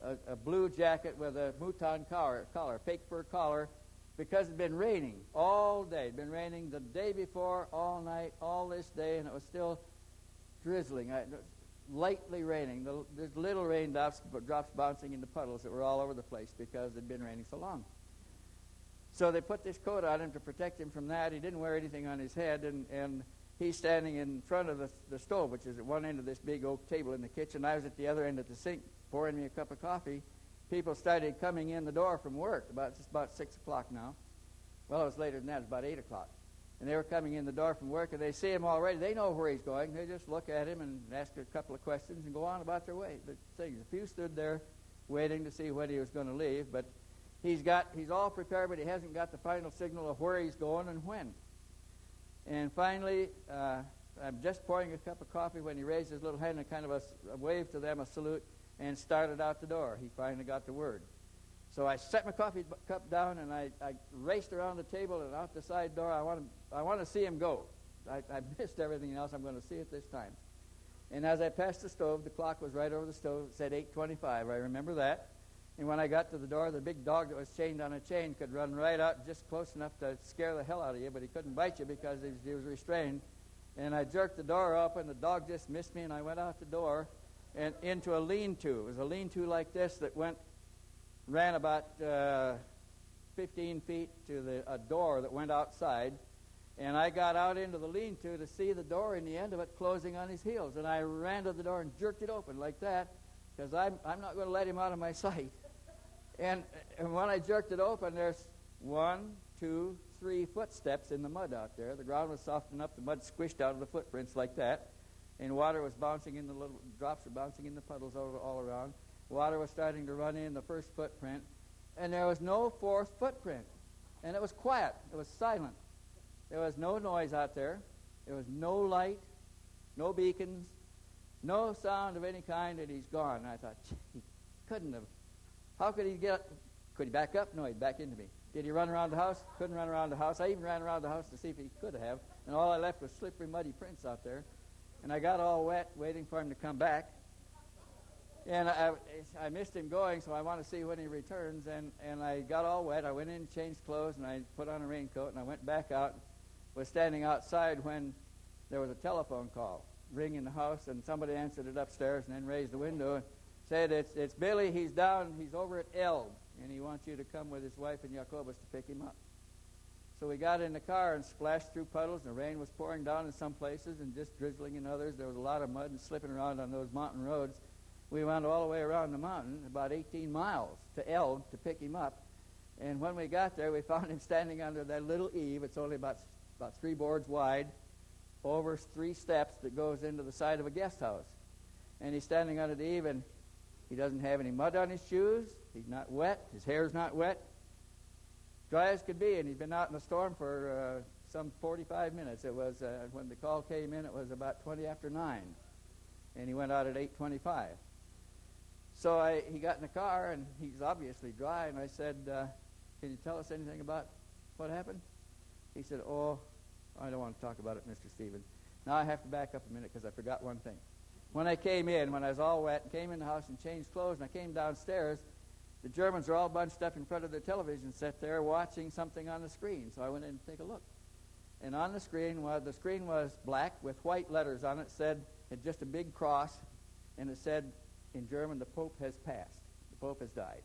a blue jacket with a mouton collar, fake fur collar, because it had been raining all day. It had been raining the day before, all night, all this day, and it was still drizzling, lightly raining. There's little raindrops bouncing into puddles that were all over the place because it had been raining so long. So they put this coat on him to protect him from that. He didn't wear anything on his head, and he's standing in front of the stove, which is at one end of this big oak table in the kitchen. I was at the other end at the sink pouring me a cup of coffee. People started coming in the door from work. It's about 6 o'clock now. Well, it was later than that. It was about 8 o'clock. And they were coming in the door from work, and they see him already. They know where he's going. They just look at him and ask a couple of questions and go on about their way. But a few stood there waiting to see when he was going to leave. But he's all prepared, but he hasn't got the final signal of where he's going and when. And finally, I'm just pouring a cup of coffee when he raised his little hand and kind of a wave to them, a salute, and started out the door. He finally got the word. So I set my coffee cup down, and I raced around the table and out the side door. I want to see him go. I missed everything else. I'm going to see it this time. And as I passed the stove, the clock was right over the stove. It said 8:25. I remember that. And when I got to the door, the big dog that was chained on a chain could run right out just close enough to scare the hell out of you, but he couldn't bite you because he was restrained. And I jerked the door open. The dog just missed me, and I went out the door and into a lean-to. It was a lean-to like this that ran about 15 feet to a door that went outside. And I got out into the lean-to to see the door in the end of it closing on his heels. And I ran to the door and jerked it open like that because I'm not going to let him out of my sight. And when I jerked it open, there's 1, 2, 3 footsteps in the mud out there. The ground was soft enough, the mud squished out of the footprints like that. And water was bouncing in, the little drops were bouncing in the puddles all around. Water was starting to run in the first footprint. And there was no fourth footprint. And it was quiet. It was silent. There was no noise out there. There was no light, no beacons, no sound of any kind, and he's gone. And I thought, he couldn't have. How could he could he back up? No, he'd back into me. Did he run around the house? Couldn't run around the house. I even ran around the house to see if he could have. And all I left was slippery, muddy prints out there. And I got all wet waiting for him to come back. And I missed him going, so I want to see when he returns. And I got all wet. I went in and changed clothes, and I put on a raincoat, and I went back out. Was standing outside when there was a telephone call ring in the house, and somebody answered it upstairs and then raised the window and said, it's Billy. He's down. He's over at Eld, and he wants you to come with his wife and Jacobus to pick him up. So we got in the car and splashed through puddles, and the rain was pouring down in some places and just drizzling in others. There was a lot of mud and slipping around on those mountain roads. We went all the way around the mountain, about 18 miles to Eld to pick him up. And when we got there, we found him standing under that little eave. It's only about 3 boards wide, over 3 steps that goes into the side of a guest house. And he's standing under the eave, and he doesn't have any mud on his shoes. He's not wet. His hair's not wet. Dry as could be, and he's been out in the storm for some 45 minutes. It was, when the call came in, it was about 20 after 9, and he went out at 8:25. So he got in the car, and he's obviously dry, and I said, can you tell us anything about what happened? He said, oh, I don't want to talk about it, Mr. Stevens. Now I have to back up a minute because I forgot one thing. When I came in, when I was all wet, and came in the house and changed clothes, and I came downstairs, the Germans were all bunched up in front of their television set there watching something on the screen. So I went in to take a look. And on the screen was black with white letters on it. Had just a big cross, and it said in German, the Pope has passed. The Pope has died.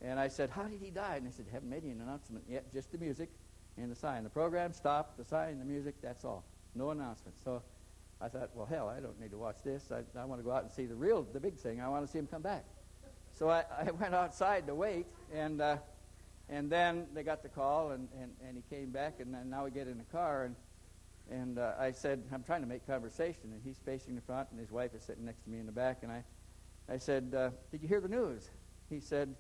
And I said, how did he die? And they said, haven't made any announcement yet, just the music and the sign. The program stopped, the sign, the music, that's all. No announcement. So I thought, well, hell, I don't need to watch this. I want to go out and see the big thing. I want to see him come back. So I went outside to wait, and then they got the call, and he came back, and then now we get in the car, and I said, I'm trying to make conversation, and he's facing the front, and his wife is sitting next to me in the back, and I said, did you hear the news? He said,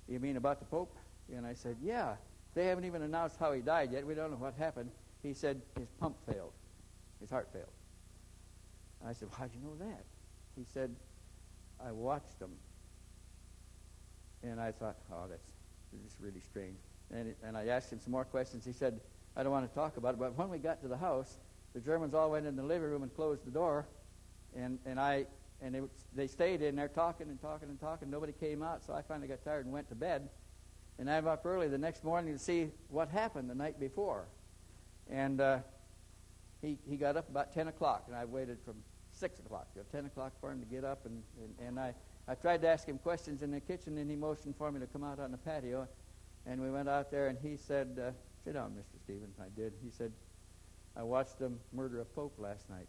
you mean about the Pope? And I said, yeah. They haven't even announced how he died yet. We don't know what happened. He said his pump failed. His heart failed. I said, well, how'd you know that? He said, I watched him. And I thought, oh, that's really strange. And I asked him some more questions. He said, I don't want to talk about it. But when we got to the house, the Germans all went in the living room and closed the door. And they stayed in there talking and talking and talking. Nobody came out, so I finally got tired and went to bed. And I'm up early the next morning to see what happened the night before. And he got up about 10 o'clock, and I waited from 6 o'clock till 10 o'clock for him to get up. And I tried to ask him questions in the kitchen, and he motioned for me to come out on the patio. And we went out there, and he said, sit down, Mr. Stevens. I did. He said, I watched them murder a pope last night.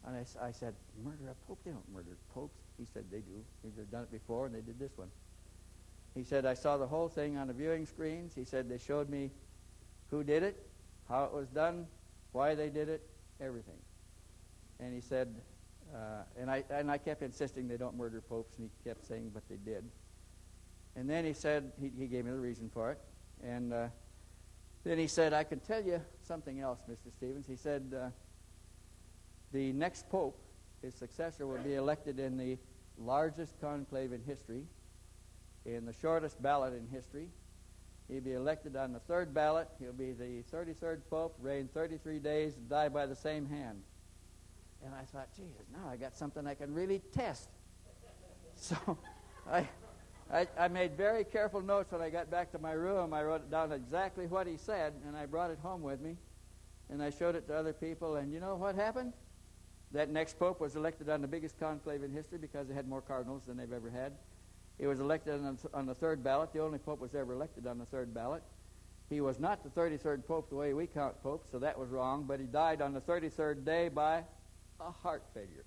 And I said, murder a pope? They don't murder popes. He said, they do. They've done it before, and they did this one. He said, I saw the whole thing on the viewing screens. He said, they showed me who did it, how it was done, why they did it, everything. And he said, and I kept insisting they don't murder popes, and he kept saying, but they did. And then he said, he gave me the reason for it. And Then he said, I can tell you something else, Mr. Stevens. He said, the next pope, his successor, will be elected in the largest conclave in history, in the shortest ballot in history. He'll be elected on the third ballot. He'll be the 33rd pope, reign 33 days, and die by the same hand. And I thought, Jesus, now I got something I can really test. So I made very careful notes when I got back to my room. I wrote down exactly what he said, and I brought it home with me. And I showed it to other people, and you know what happened? That next pope was elected on the biggest conclave in history because they had more cardinals than they've ever had. He was elected on the third ballot. The only pope was ever elected on the third ballot. He was not the 33rd pope the way we count popes, so that was wrong, but he died on the 33rd day by a heart failure.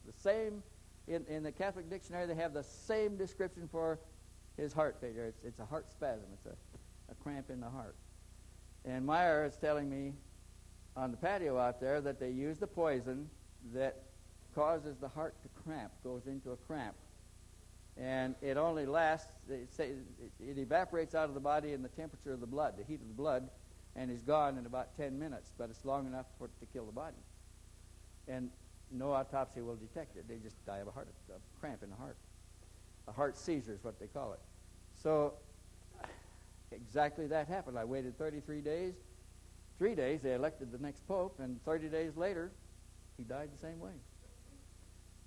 The same, in the Catholic dictionary, they have the same description for his heart failure. It's a heart spasm. It's a cramp in the heart. And Meier is telling me on the patio out there that they use the poison that causes the heart to cramp, goes into a cramp. And it only lasts, it evaporates out of the body in the temperature of the blood, the heat of the blood, and is gone in about 10 minutes, but it's long enough for it to kill the body. And no autopsy will detect it. They just die of a cramp in the heart. A heart seizure is what they call it. So exactly that happened. I waited 33 days. 3 days, they elected the next pope, and 30 days later, he died the same way.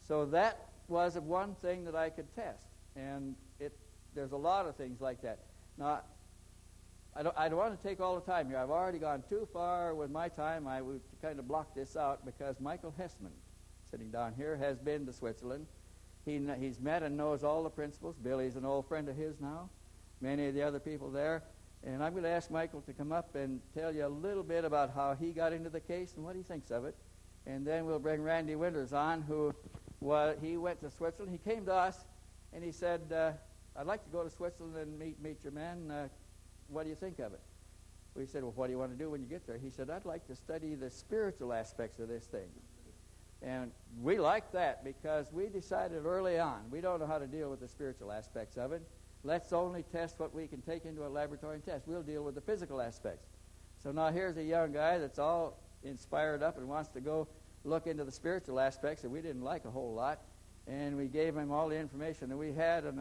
So that was one thing that I could test, and there's a lot of things like that. Now, I don't want to take all the time here. I've already gone too far with my time. I would kind of block this out because Michael Hesemann, sitting down here, has been to Switzerland. He's met and knows all the principals. Billy's an old friend of his now, many of the other people there. And I'm going to ask Michael to come up and tell you a little bit about how he got into the case and what he thinks of it. And then we'll bring Randy Winters on, he went to Switzerland. He came to us, and he said, I'd like to go to Switzerland and meet your man. What do you think of it? We said, well, what do you want to do when you get there? He said, I'd like to study the spiritual aspects of this thing. And we liked that because we decided early on, we don't know how to deal with the spiritual aspects of it. Let's only test what we can take into a laboratory and test. We'll deal with the physical aspects. So now here's a young guy that's all inspired up and wants to go look into the spiritual aspects that we didn't like a whole lot. And we gave him all the information that we had and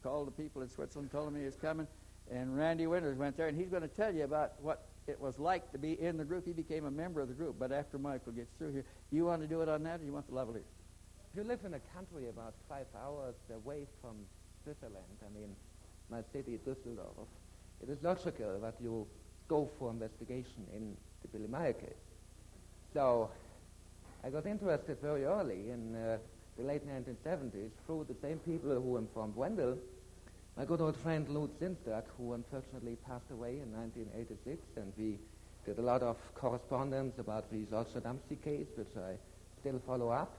called the people in Switzerland, told him he was coming. And Randy Winters went there, and he's going to tell you about what it was like to be in the group. He became a member of the group. But after Michael gets through here, do you want to do it on that, or do you want the lavalier? If you live in a country about 5 hours away from Switzerland, I mean, my city, Düsseldorf, it is logical that you go for investigation in the Billy Meier case. So I got interested very early in the late 1970s through the same people who informed Wendelle. My good old friend Lutz Zinstag, who unfortunately passed away in 1986, and we did a lot of correspondence about the Solzhenitsyn case, which I still follow up.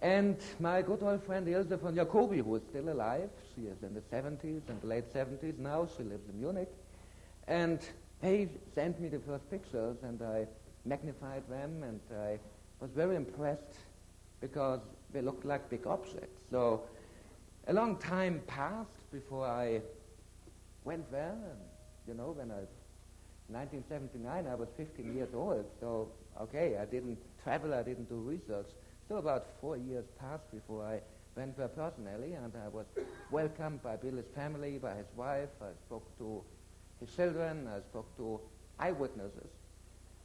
And my good old friend Ilse von Jacobi, who is still alive. She is in the 70s, in the late 70s now. She lives in Munich. And they sent me the first pictures, and I magnified them, and I was very impressed because they looked like big objects. So a long time passed before I went there. And, you know, when in 1979, I was 15 years old. So, okay, I didn't travel, I didn't do research. So about 4 years passed before I went there personally, and I was welcomed by Billy's family, by his wife. I spoke to his children. I spoke to eyewitnesses.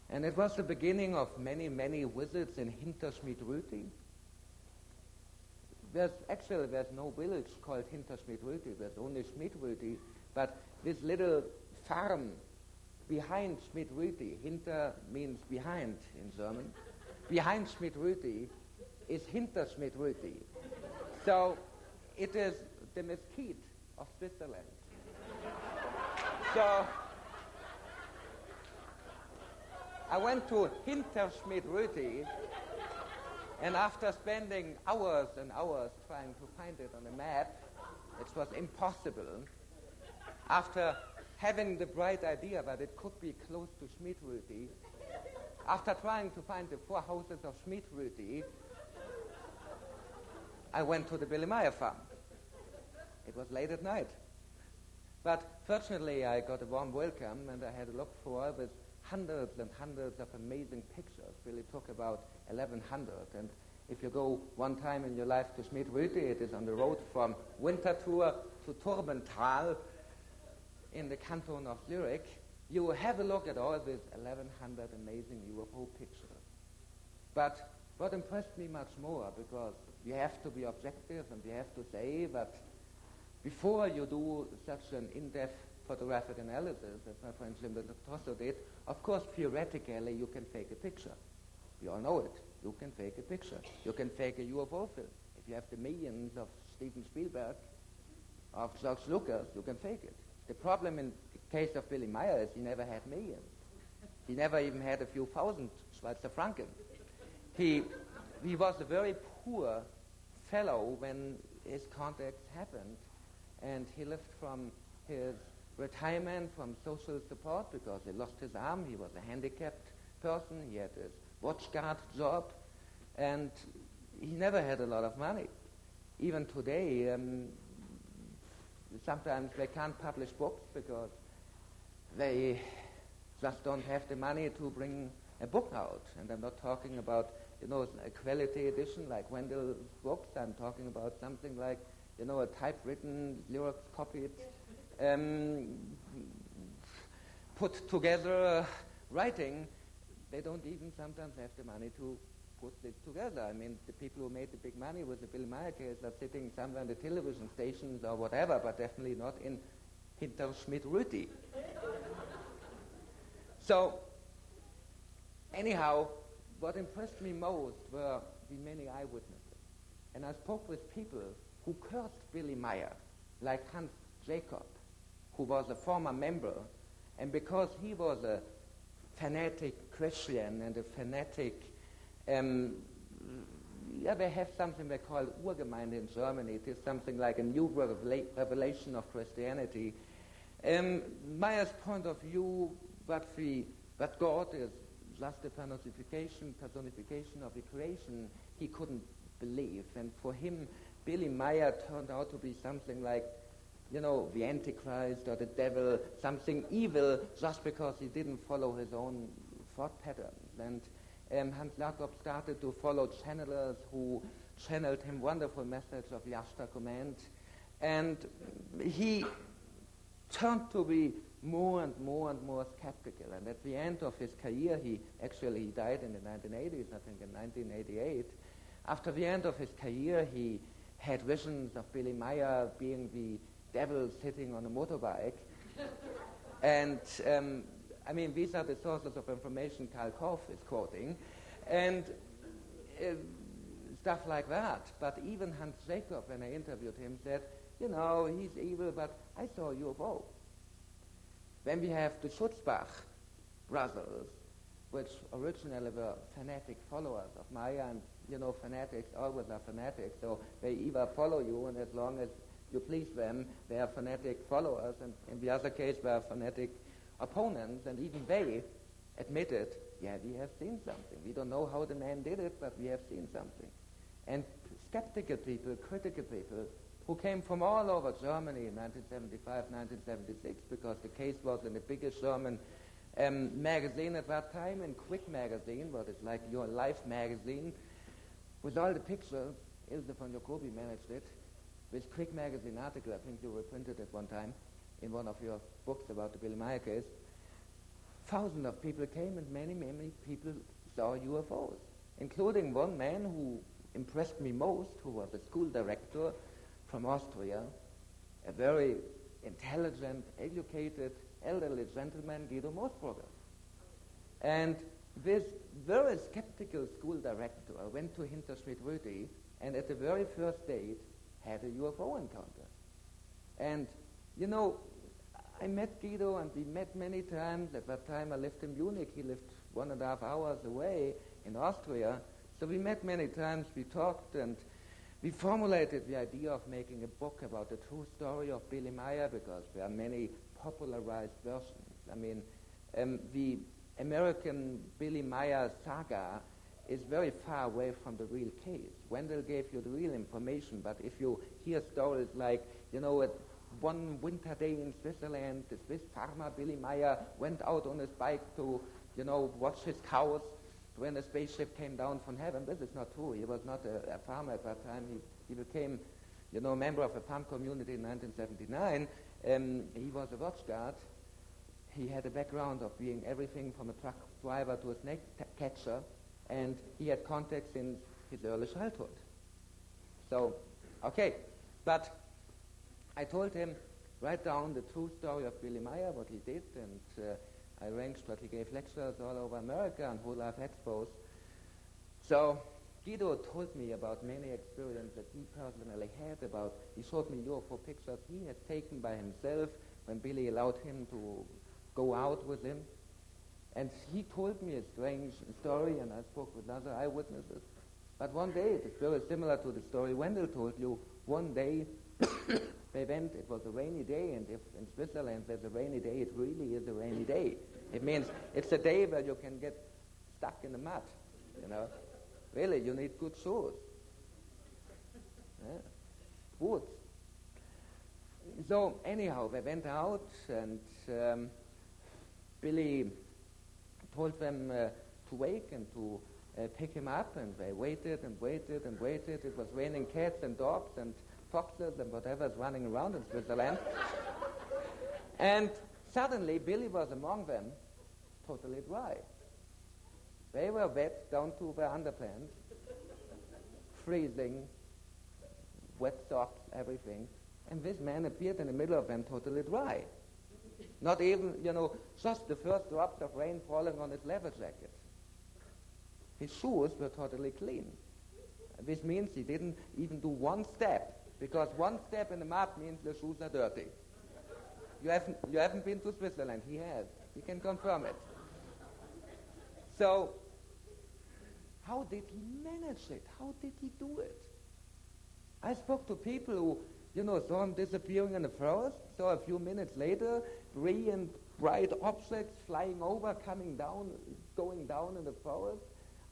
And it was the beginning of many, many visits in Hinterschmidt-Rüti. There's no village called Hinterschmidt-Rüti. There's only Schmidt-Rüti. But this little farm behind Schmidt-Rüti, Hinter means behind in German, behind Schmidt-Rüti is Hinterschmidt-Rüti. So it is the mesquite of Switzerland. So I went to Hinterschmidt-Rüti, and after spending hours and hours trying to find it on a map, it was impossible. After having the bright idea that it could be close to Schmidt-Rüti, after trying to find the 4 houses of Schmidt-Rüti, I went to the Billy Meier farm. It was late at night. But fortunately, I got a warm welcome, and I had a look for with hundreds and hundreds of amazing pictures. Really took about 1,100. And if you go one time in your life to Schmidt-Rüte, it is on the road from Winterthur to Turbental in the canton of Zurich. You will have a look at all these 1,100 amazing UFO pictures. But what impressed me much more, because you have to be objective and you have to say that before you do such an in-depth photographic analysis, as my friend Jim Tosso did, of course, theoretically, you can fake a picture. We all know it. You can fake a picture. You can fake a UFO film. If you have the millions of Steven Spielberg, of George Lucas, you can fake it. The problem in the case of Billy Meier is he never had millions. He never even had a few thousand Schweizer Franken. He was a very poor fellow when his contacts happened, and he lived from his retirement from social support because he lost his arm. He was a handicapped person. He had his watch guard job, and he never had a lot of money. Even today, sometimes they can't publish books because they just don't have the money to bring a book out. And I'm not talking about, a quality edition like Wendelle's books. I'm talking about something like, a typewritten, Xerox copied, put together writing. They don't even sometimes have the money to put it together. I mean, the people who made the big money with the Billy Meier case are sitting somewhere in the television stations or whatever, but definitely not in Hinter Schmidt-Rüti. So, anyhow, what impressed me most were the many eyewitnesses. And I spoke with people who cursed Billy Meier, like Hans Jacob, who was a former member, and because he was a fanatic Christian and a fanatic, they have something they call Urgemeinde in Germany. It is something like a new revelation of Christianity. Meier's point of view, that God is just a personification of the creation, he couldn't believe. And for him, Billy Meier turned out to be something like, the Antichrist or the devil, something evil, just because he didn't follow his own thought patterns. And Hans Jakob started to follow channelers who channeled him wonderful message of Yashta command. And he turned to be more and more and more skeptical. And at the end of his career, he died in the 1980s, I think in 1988. After the end of his career, he had visions of Billy Meier being the devil sitting on a motorbike. And, these are the sources of information Karl Korff is quoting. And stuff like that. But even Hans Jacob, when I interviewed him, said, he's evil, but I saw a UFO. Then we have the Schutzbach brothers, which originally were fanatic followers of Meier, and fanatics always are fanatics, so they either follow you, and as long as you please them, they are fanatic followers, and in the other case, they are fanatic opponents, and even they admitted, we have seen something. We don't know how the man did it, but we have seen something. And skeptical people, critical people, who came from all over Germany in 1975, 1976, because the case was in the biggest German magazine at that time, in Quick magazine, what is like your Life magazine, with all the pictures. Ilse von Jacobi managed it. With Quick magazine article, I think you reprinted it one time in one of your books about the Billy Meier case. Thousands of people came, and many, many people saw UFOs, including one man who impressed me most, who was a school director from Austria, a very intelligent, educated, elderly gentleman, Guido Moosbrugger. And this very skeptical school director went to Hinter Schmidt-Rüti, and at the very first date had a UFO encounter. And, I met Guido, and we met many times. At that time I lived in Munich. He lived 1.5 hours away in Austria. So we met many times, we talked, and we formulated the idea of making a book about the true story of Billy Meier, because there are many popularized versions. The American Billy Meier saga is very far away from the real case. Wendelle gave you the real information, but if you hear stories like, one winter day in Switzerland, the Swiss farmer Billy Meier went out on his bike to, watch his cows when a spaceship came down from heaven. This is not true. He was not a farmer at that time. He became, a member of a farm community in 1979. He was a watch guard. He had a background of being everything from a truck driver to a snake catcher, and he had contacts in his early childhood. So, okay, but I told him, write down the true story of Billy Meier, what he did, and I arranged that he gave lectures all over America and whole life expos. So Guido told me about many experiences that he personally had about, he showed me UFO pictures he had taken by himself when Billy allowed him to go out with him. And he told me a strange story, and I spoke with other eyewitnesses. But one day, it is very similar to the story Wendelle told you. One day, they went, it was a rainy day, and if in Switzerland there's a rainy day, it really is a rainy day. It means it's a day where you can get stuck in the mud, Really, you need good shoes. Yeah. Boots. So anyhow, they went out, and Billy told them to wake and to pick him up, and they waited and waited and waited. It was raining cats and dogs and foxes and whatever's running around in Switzerland. And suddenly, Billy was among them, totally dry. They were wet down to their underpants, freezing, wet socks, everything. And this man appeared in the middle of them totally dry. Not even, just the first drops of rain falling on his leather jacket. His shoes were totally clean. This means he didn't even do one step, because one step in the mud means the shoes are dirty. You haven't been to Switzerland. He has. He can confirm it. So, how did he manage it? How did he do it? I spoke to people who, saw him disappearing in the forest, saw a few minutes later, brilliant, bright objects flying over, coming down, going down in the forest.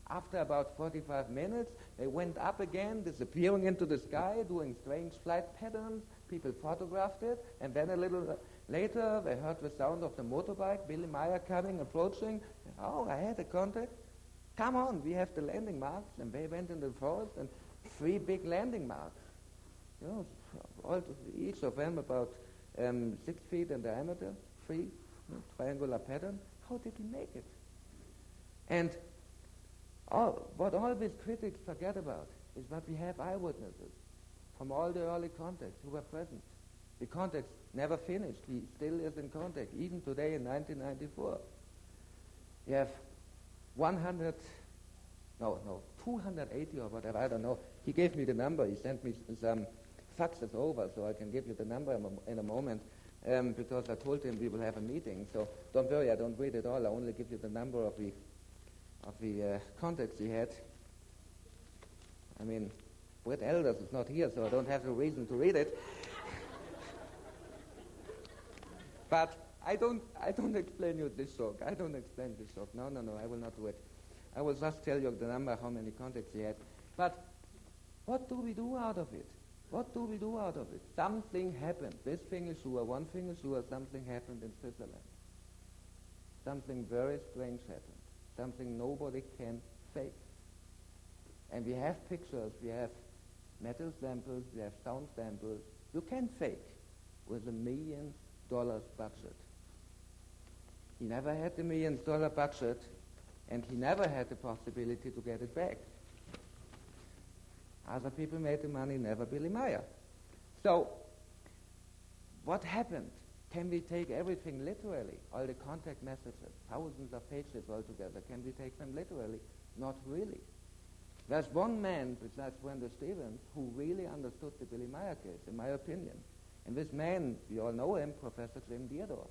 After about 45 minutes, they went up again, disappearing into the sky, doing strange flight patterns. People photographed it, and then a little later, they heard the sound of the motorbike, Billy Meier coming, approaching. Oh, I had a contact. Come on, we have the landing marks. And they went in the forest, and 3 big landing marks. Each of them about 6 feet in diameter, 3 triangular pattern. How did he make it? And what all these critics forget about is that we have eyewitnesses from all the early contacts who were present. The contacts never finished. He still is in contact, even today in 1994. You have 280 or whatever, I don't know. He gave me the number. He sent me some faxes over, so I can give you the number in a moment, because I told him we will have a meeting. So don't worry, I don't read it all. I only give you the number of the contacts he had. I mean, Brett Elders is not here, so I don't have the reason to read it. But I don't explain you this joke. I don't explain this joke. No, I will not do it. I will just tell you the number, how many contacts he had. But what do we do out of it? What do we do out of it? Something happened. This thing is sure. One thing is sure. Something happened in Switzerland. Something very strange happened. Something nobody can fake. And we have pictures. We have metal samples. We have sound samples. You can fake with $1 million budget. He never had the $1 million budget, and he never had the possibility to get it back. Other people made the money, never Billy Meier. So, what happened? Can we take everything literally? All the contact messages, thousands of pages altogether, can we take them literally? Not really. There's one man, besides Wendelle Stevens, who really understood the Billy Meier case, in my opinion. And this man, we all know him, Professor Jim Deardorff.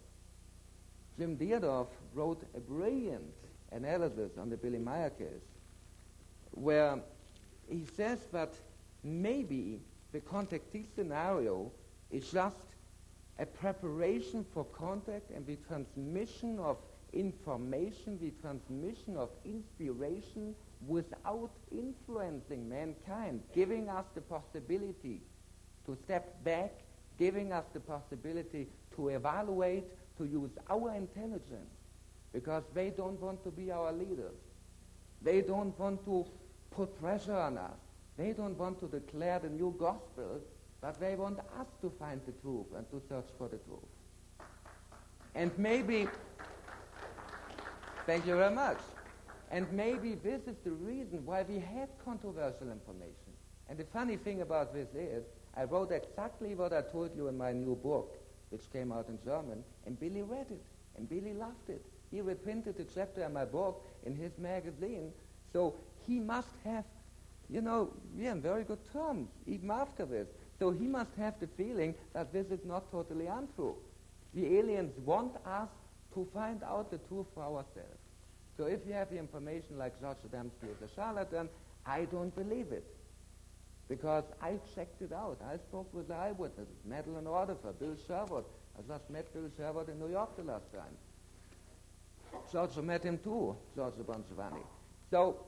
Jim Deardorff wrote a brilliant analysis on the Billy Meier case, where he says that maybe the contactee scenario is just a preparation for contact and the transmission of information, the transmission of inspiration without influencing mankind, giving us the possibility to step back, giving us the possibility to evaluate, to use our intelligence, because they don't want to be our leaders. They don't want to put pressure on us. They don't want to declare the new gospel, but they want us to find the truth and to search for the truth. And maybe, thank you very much, and maybe this is the reason why we have controversial information. And the funny thing about this is, I wrote exactly what I told you in my new book, which came out in German, and Billy read it, and Billy loved it. He reprinted the chapter in my book in his magazine, so he must have, we are in very good terms, even after this. So he must have the feeling that this is not totally untrue. The aliens want us to find out the truth for ourselves. So if you have the information like George Adamski is a charlatan, I don't believe it. Because I checked it out. I spoke with the eyewitnesses, Madeline Ordifer, Bill Sherwood. I just met Bill Sherwood in New York the last time. George met him too, George Bongiovanni. So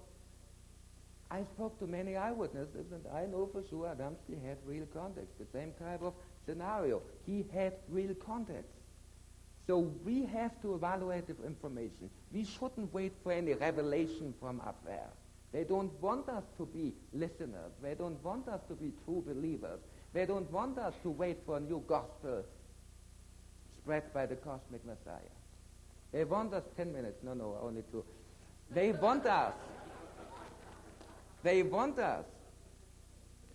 I spoke to many eyewitnesses, and I know for sure Adamski had real contacts, the same type of scenario. He had real contacts. So we have to evaluate the information. We shouldn't wait for any revelation from up there. They don't want us to be listeners. They don't want us to be true believers. They don't want us to wait for a new gospel spread by the cosmic Messiah. They want us 10 minutes. No, only 2. They want us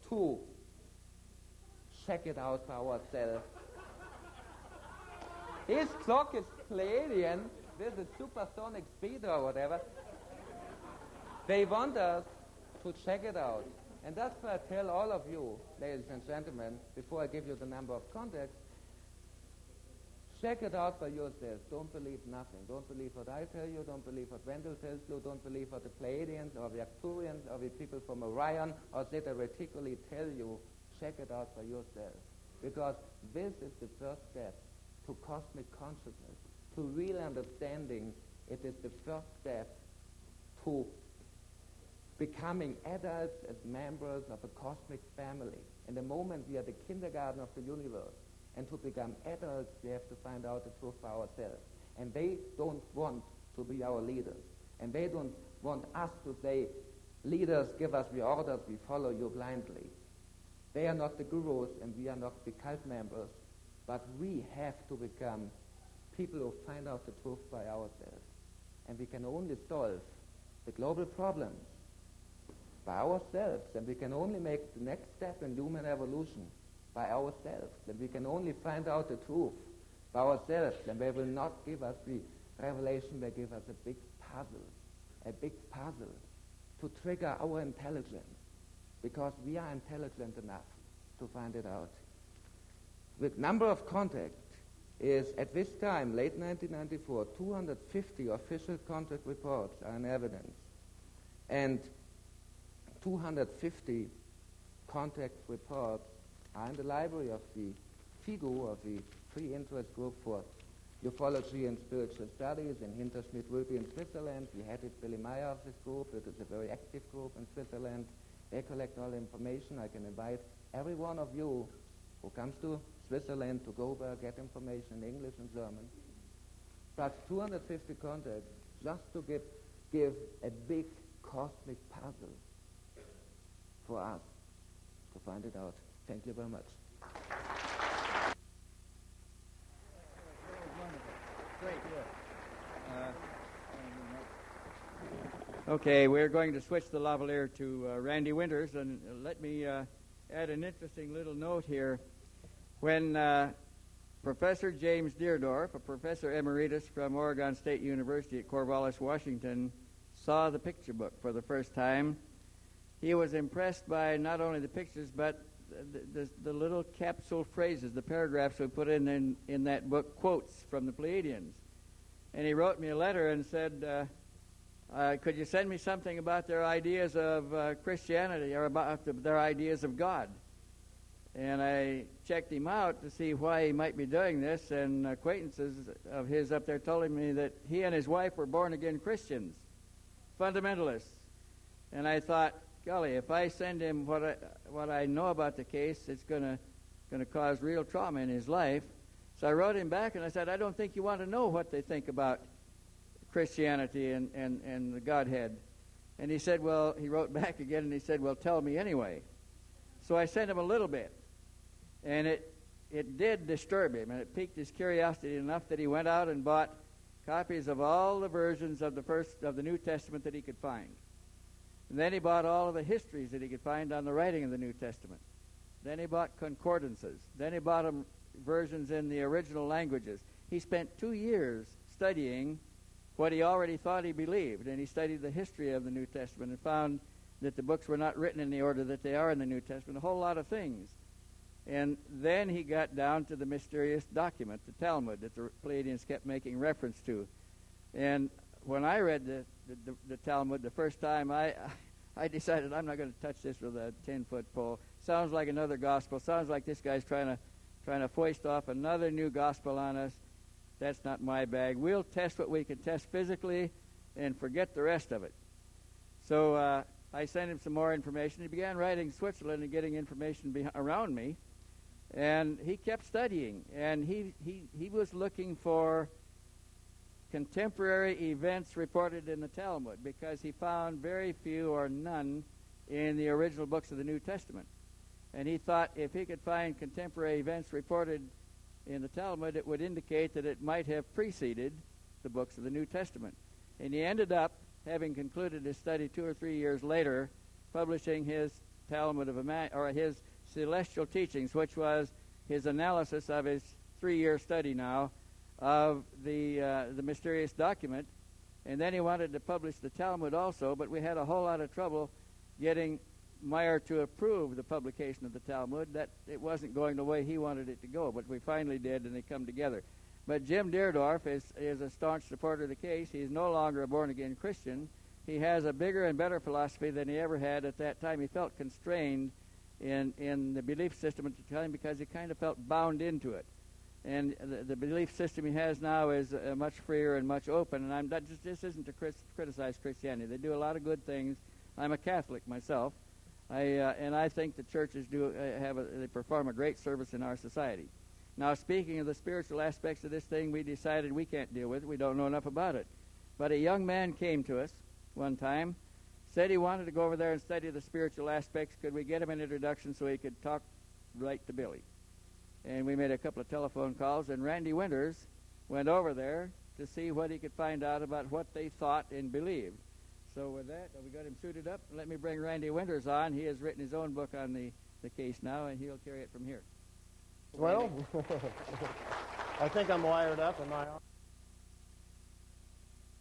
to check it out for ourselves. His clock is Pleiadian with a supersonic speed or whatever. They want us to check it out. And that's why I tell all of you, ladies and gentlemen, before I give you the number of contacts, check it out for yourself. Don't believe nothing. Don't believe what I tell you. Don't believe what Wendelle tells you. Don't believe what the Pleiadians or the Arcturians or the people from Orion or Zeta Reticuli tell you. Check it out for yourself. Because this is the first step to cosmic consciousness, to real understanding. It is the first step to becoming adults as members of a cosmic family. In the moment we are the kindergarten of the universe. And to become adults, we have to find out the truth for ourselves. And they don't want to be our leaders. And they don't want us to say, leaders, give us the orders, we follow you blindly. They are not the gurus, and we are not the cult members. But we have to become people who find out the truth by ourselves. And we can only solve the global problems by ourselves. And we can only make the next step in human evolution by ourselves. And we can only find out the truth by ourselves. And they will not give us the revelation, they give us a big puzzle to trigger our intelligence, because we are intelligent enough to find it out. The number of contacts is, at this time, late 1994, 250 official contact reports are in evidence. And 250 contact reports are in the library of the FIGU, of the Free Interest Group for Ufology and Spiritual Studies, and Hinterschmidt will be in Switzerland. We had it, Billy Meier of this group. It is a very active group in Switzerland. They collect all the information. I can invite every one of you who comes to Switzerland to go there, get information in English and German. Plus 250 contacts just to give a big cosmic puzzle for us to find it out. Thank you very much. Great. Okay, we're going to switch the lavalier to Randy Winters, and let me add an interesting little note here. When Professor James Deardorff, a professor emeritus from Oregon State University at Corvallis, Washington, saw the picture book for the first time, he was impressed by not only the pictures, but the little capsule phrases, the paragraphs we put in that book, quotes from the Pleiadians. And he wrote me a letter and said, could you send me something about their ideas of Christianity or about their ideas of God? And I checked him out to see why he might be doing this, and acquaintances of his up there told me that he and his wife were born-again Christians, fundamentalists. And I thought, golly, if I send him what I know about the case, it's going going to cause real trauma in his life. So I wrote him back and I said, I don't think you want to know what they think about Christianity and the Godhead. And he said, well, he wrote back again and he said, well, tell me anyway. So I sent him a little bit. And it did disturb him, and it piqued his curiosity enough that he went out and bought copies of all the versions of the New Testament that he could find. And then he bought all of the histories that he could find on the writing of the New Testament. Then he bought concordances. Then he bought versions in the original languages. He spent 2 years studying what he already thought he believed, and he studied the history of the New Testament and found that the books were not written in the order that they are in the New Testament, a whole lot of things. And then he got down to the mysterious document, the Talmud, that the Pleiadians kept making reference to. And when I read the Talmud the first time, I decided I'm not going to touch this with a 10-foot pole. Sounds like another gospel. Sounds like this guy's trying to foist off another new gospel on us. That's not my bag. We'll test what we can test physically and forget the rest of it. So I sent him some more information. He began writing Switzerland and getting information around me. And he kept studying. And he was looking for contemporary events reported in the Talmud because he found very few or none in the original books of the New Testament. And he thought if he could find contemporary events reported in the Talmud, it would indicate that it might have preceded the books of the New Testament. And he ended up, having concluded his study 2 or 3 years later, publishing his Talmud or his Celestial Teachings, which was his analysis of his 3-year study now of the mysterious document. And then he wanted to publish the Talmud also, but we had a whole lot of trouble getting Meier to approve the publication of the Talmud. That it wasn't going the way he wanted it to go, but we finally did, and they come together. But Jim Deerdorf is a staunch supporter of the case. He's no longer a born-again Christian. He has a bigger and better philosophy than he ever had at that time. He felt constrained in the belief system at the time because he kind of felt bound into it. And the belief system he has now is much freer and much open. And this isn't to criticize Christianity. They do a lot of good things. I'm a Catholic myself. And I think the churches they perform a great service in our society. Now, speaking of the spiritual aspects of this thing, we decided we can't deal with it. We don't know enough about it. But a young man came to us one time, said he wanted to go over there and study the spiritual aspects. Could we get him an introduction so he could talk right to Billy? And we made a couple of telephone calls, and Randy Winters went over there to see what he could find out about what they thought and believed. So with that, we got him suited up. Let me bring Randy Winters on. He has written his own book on the case now, and he'll carry it from here. Well, I think I'm wired up. Am I on?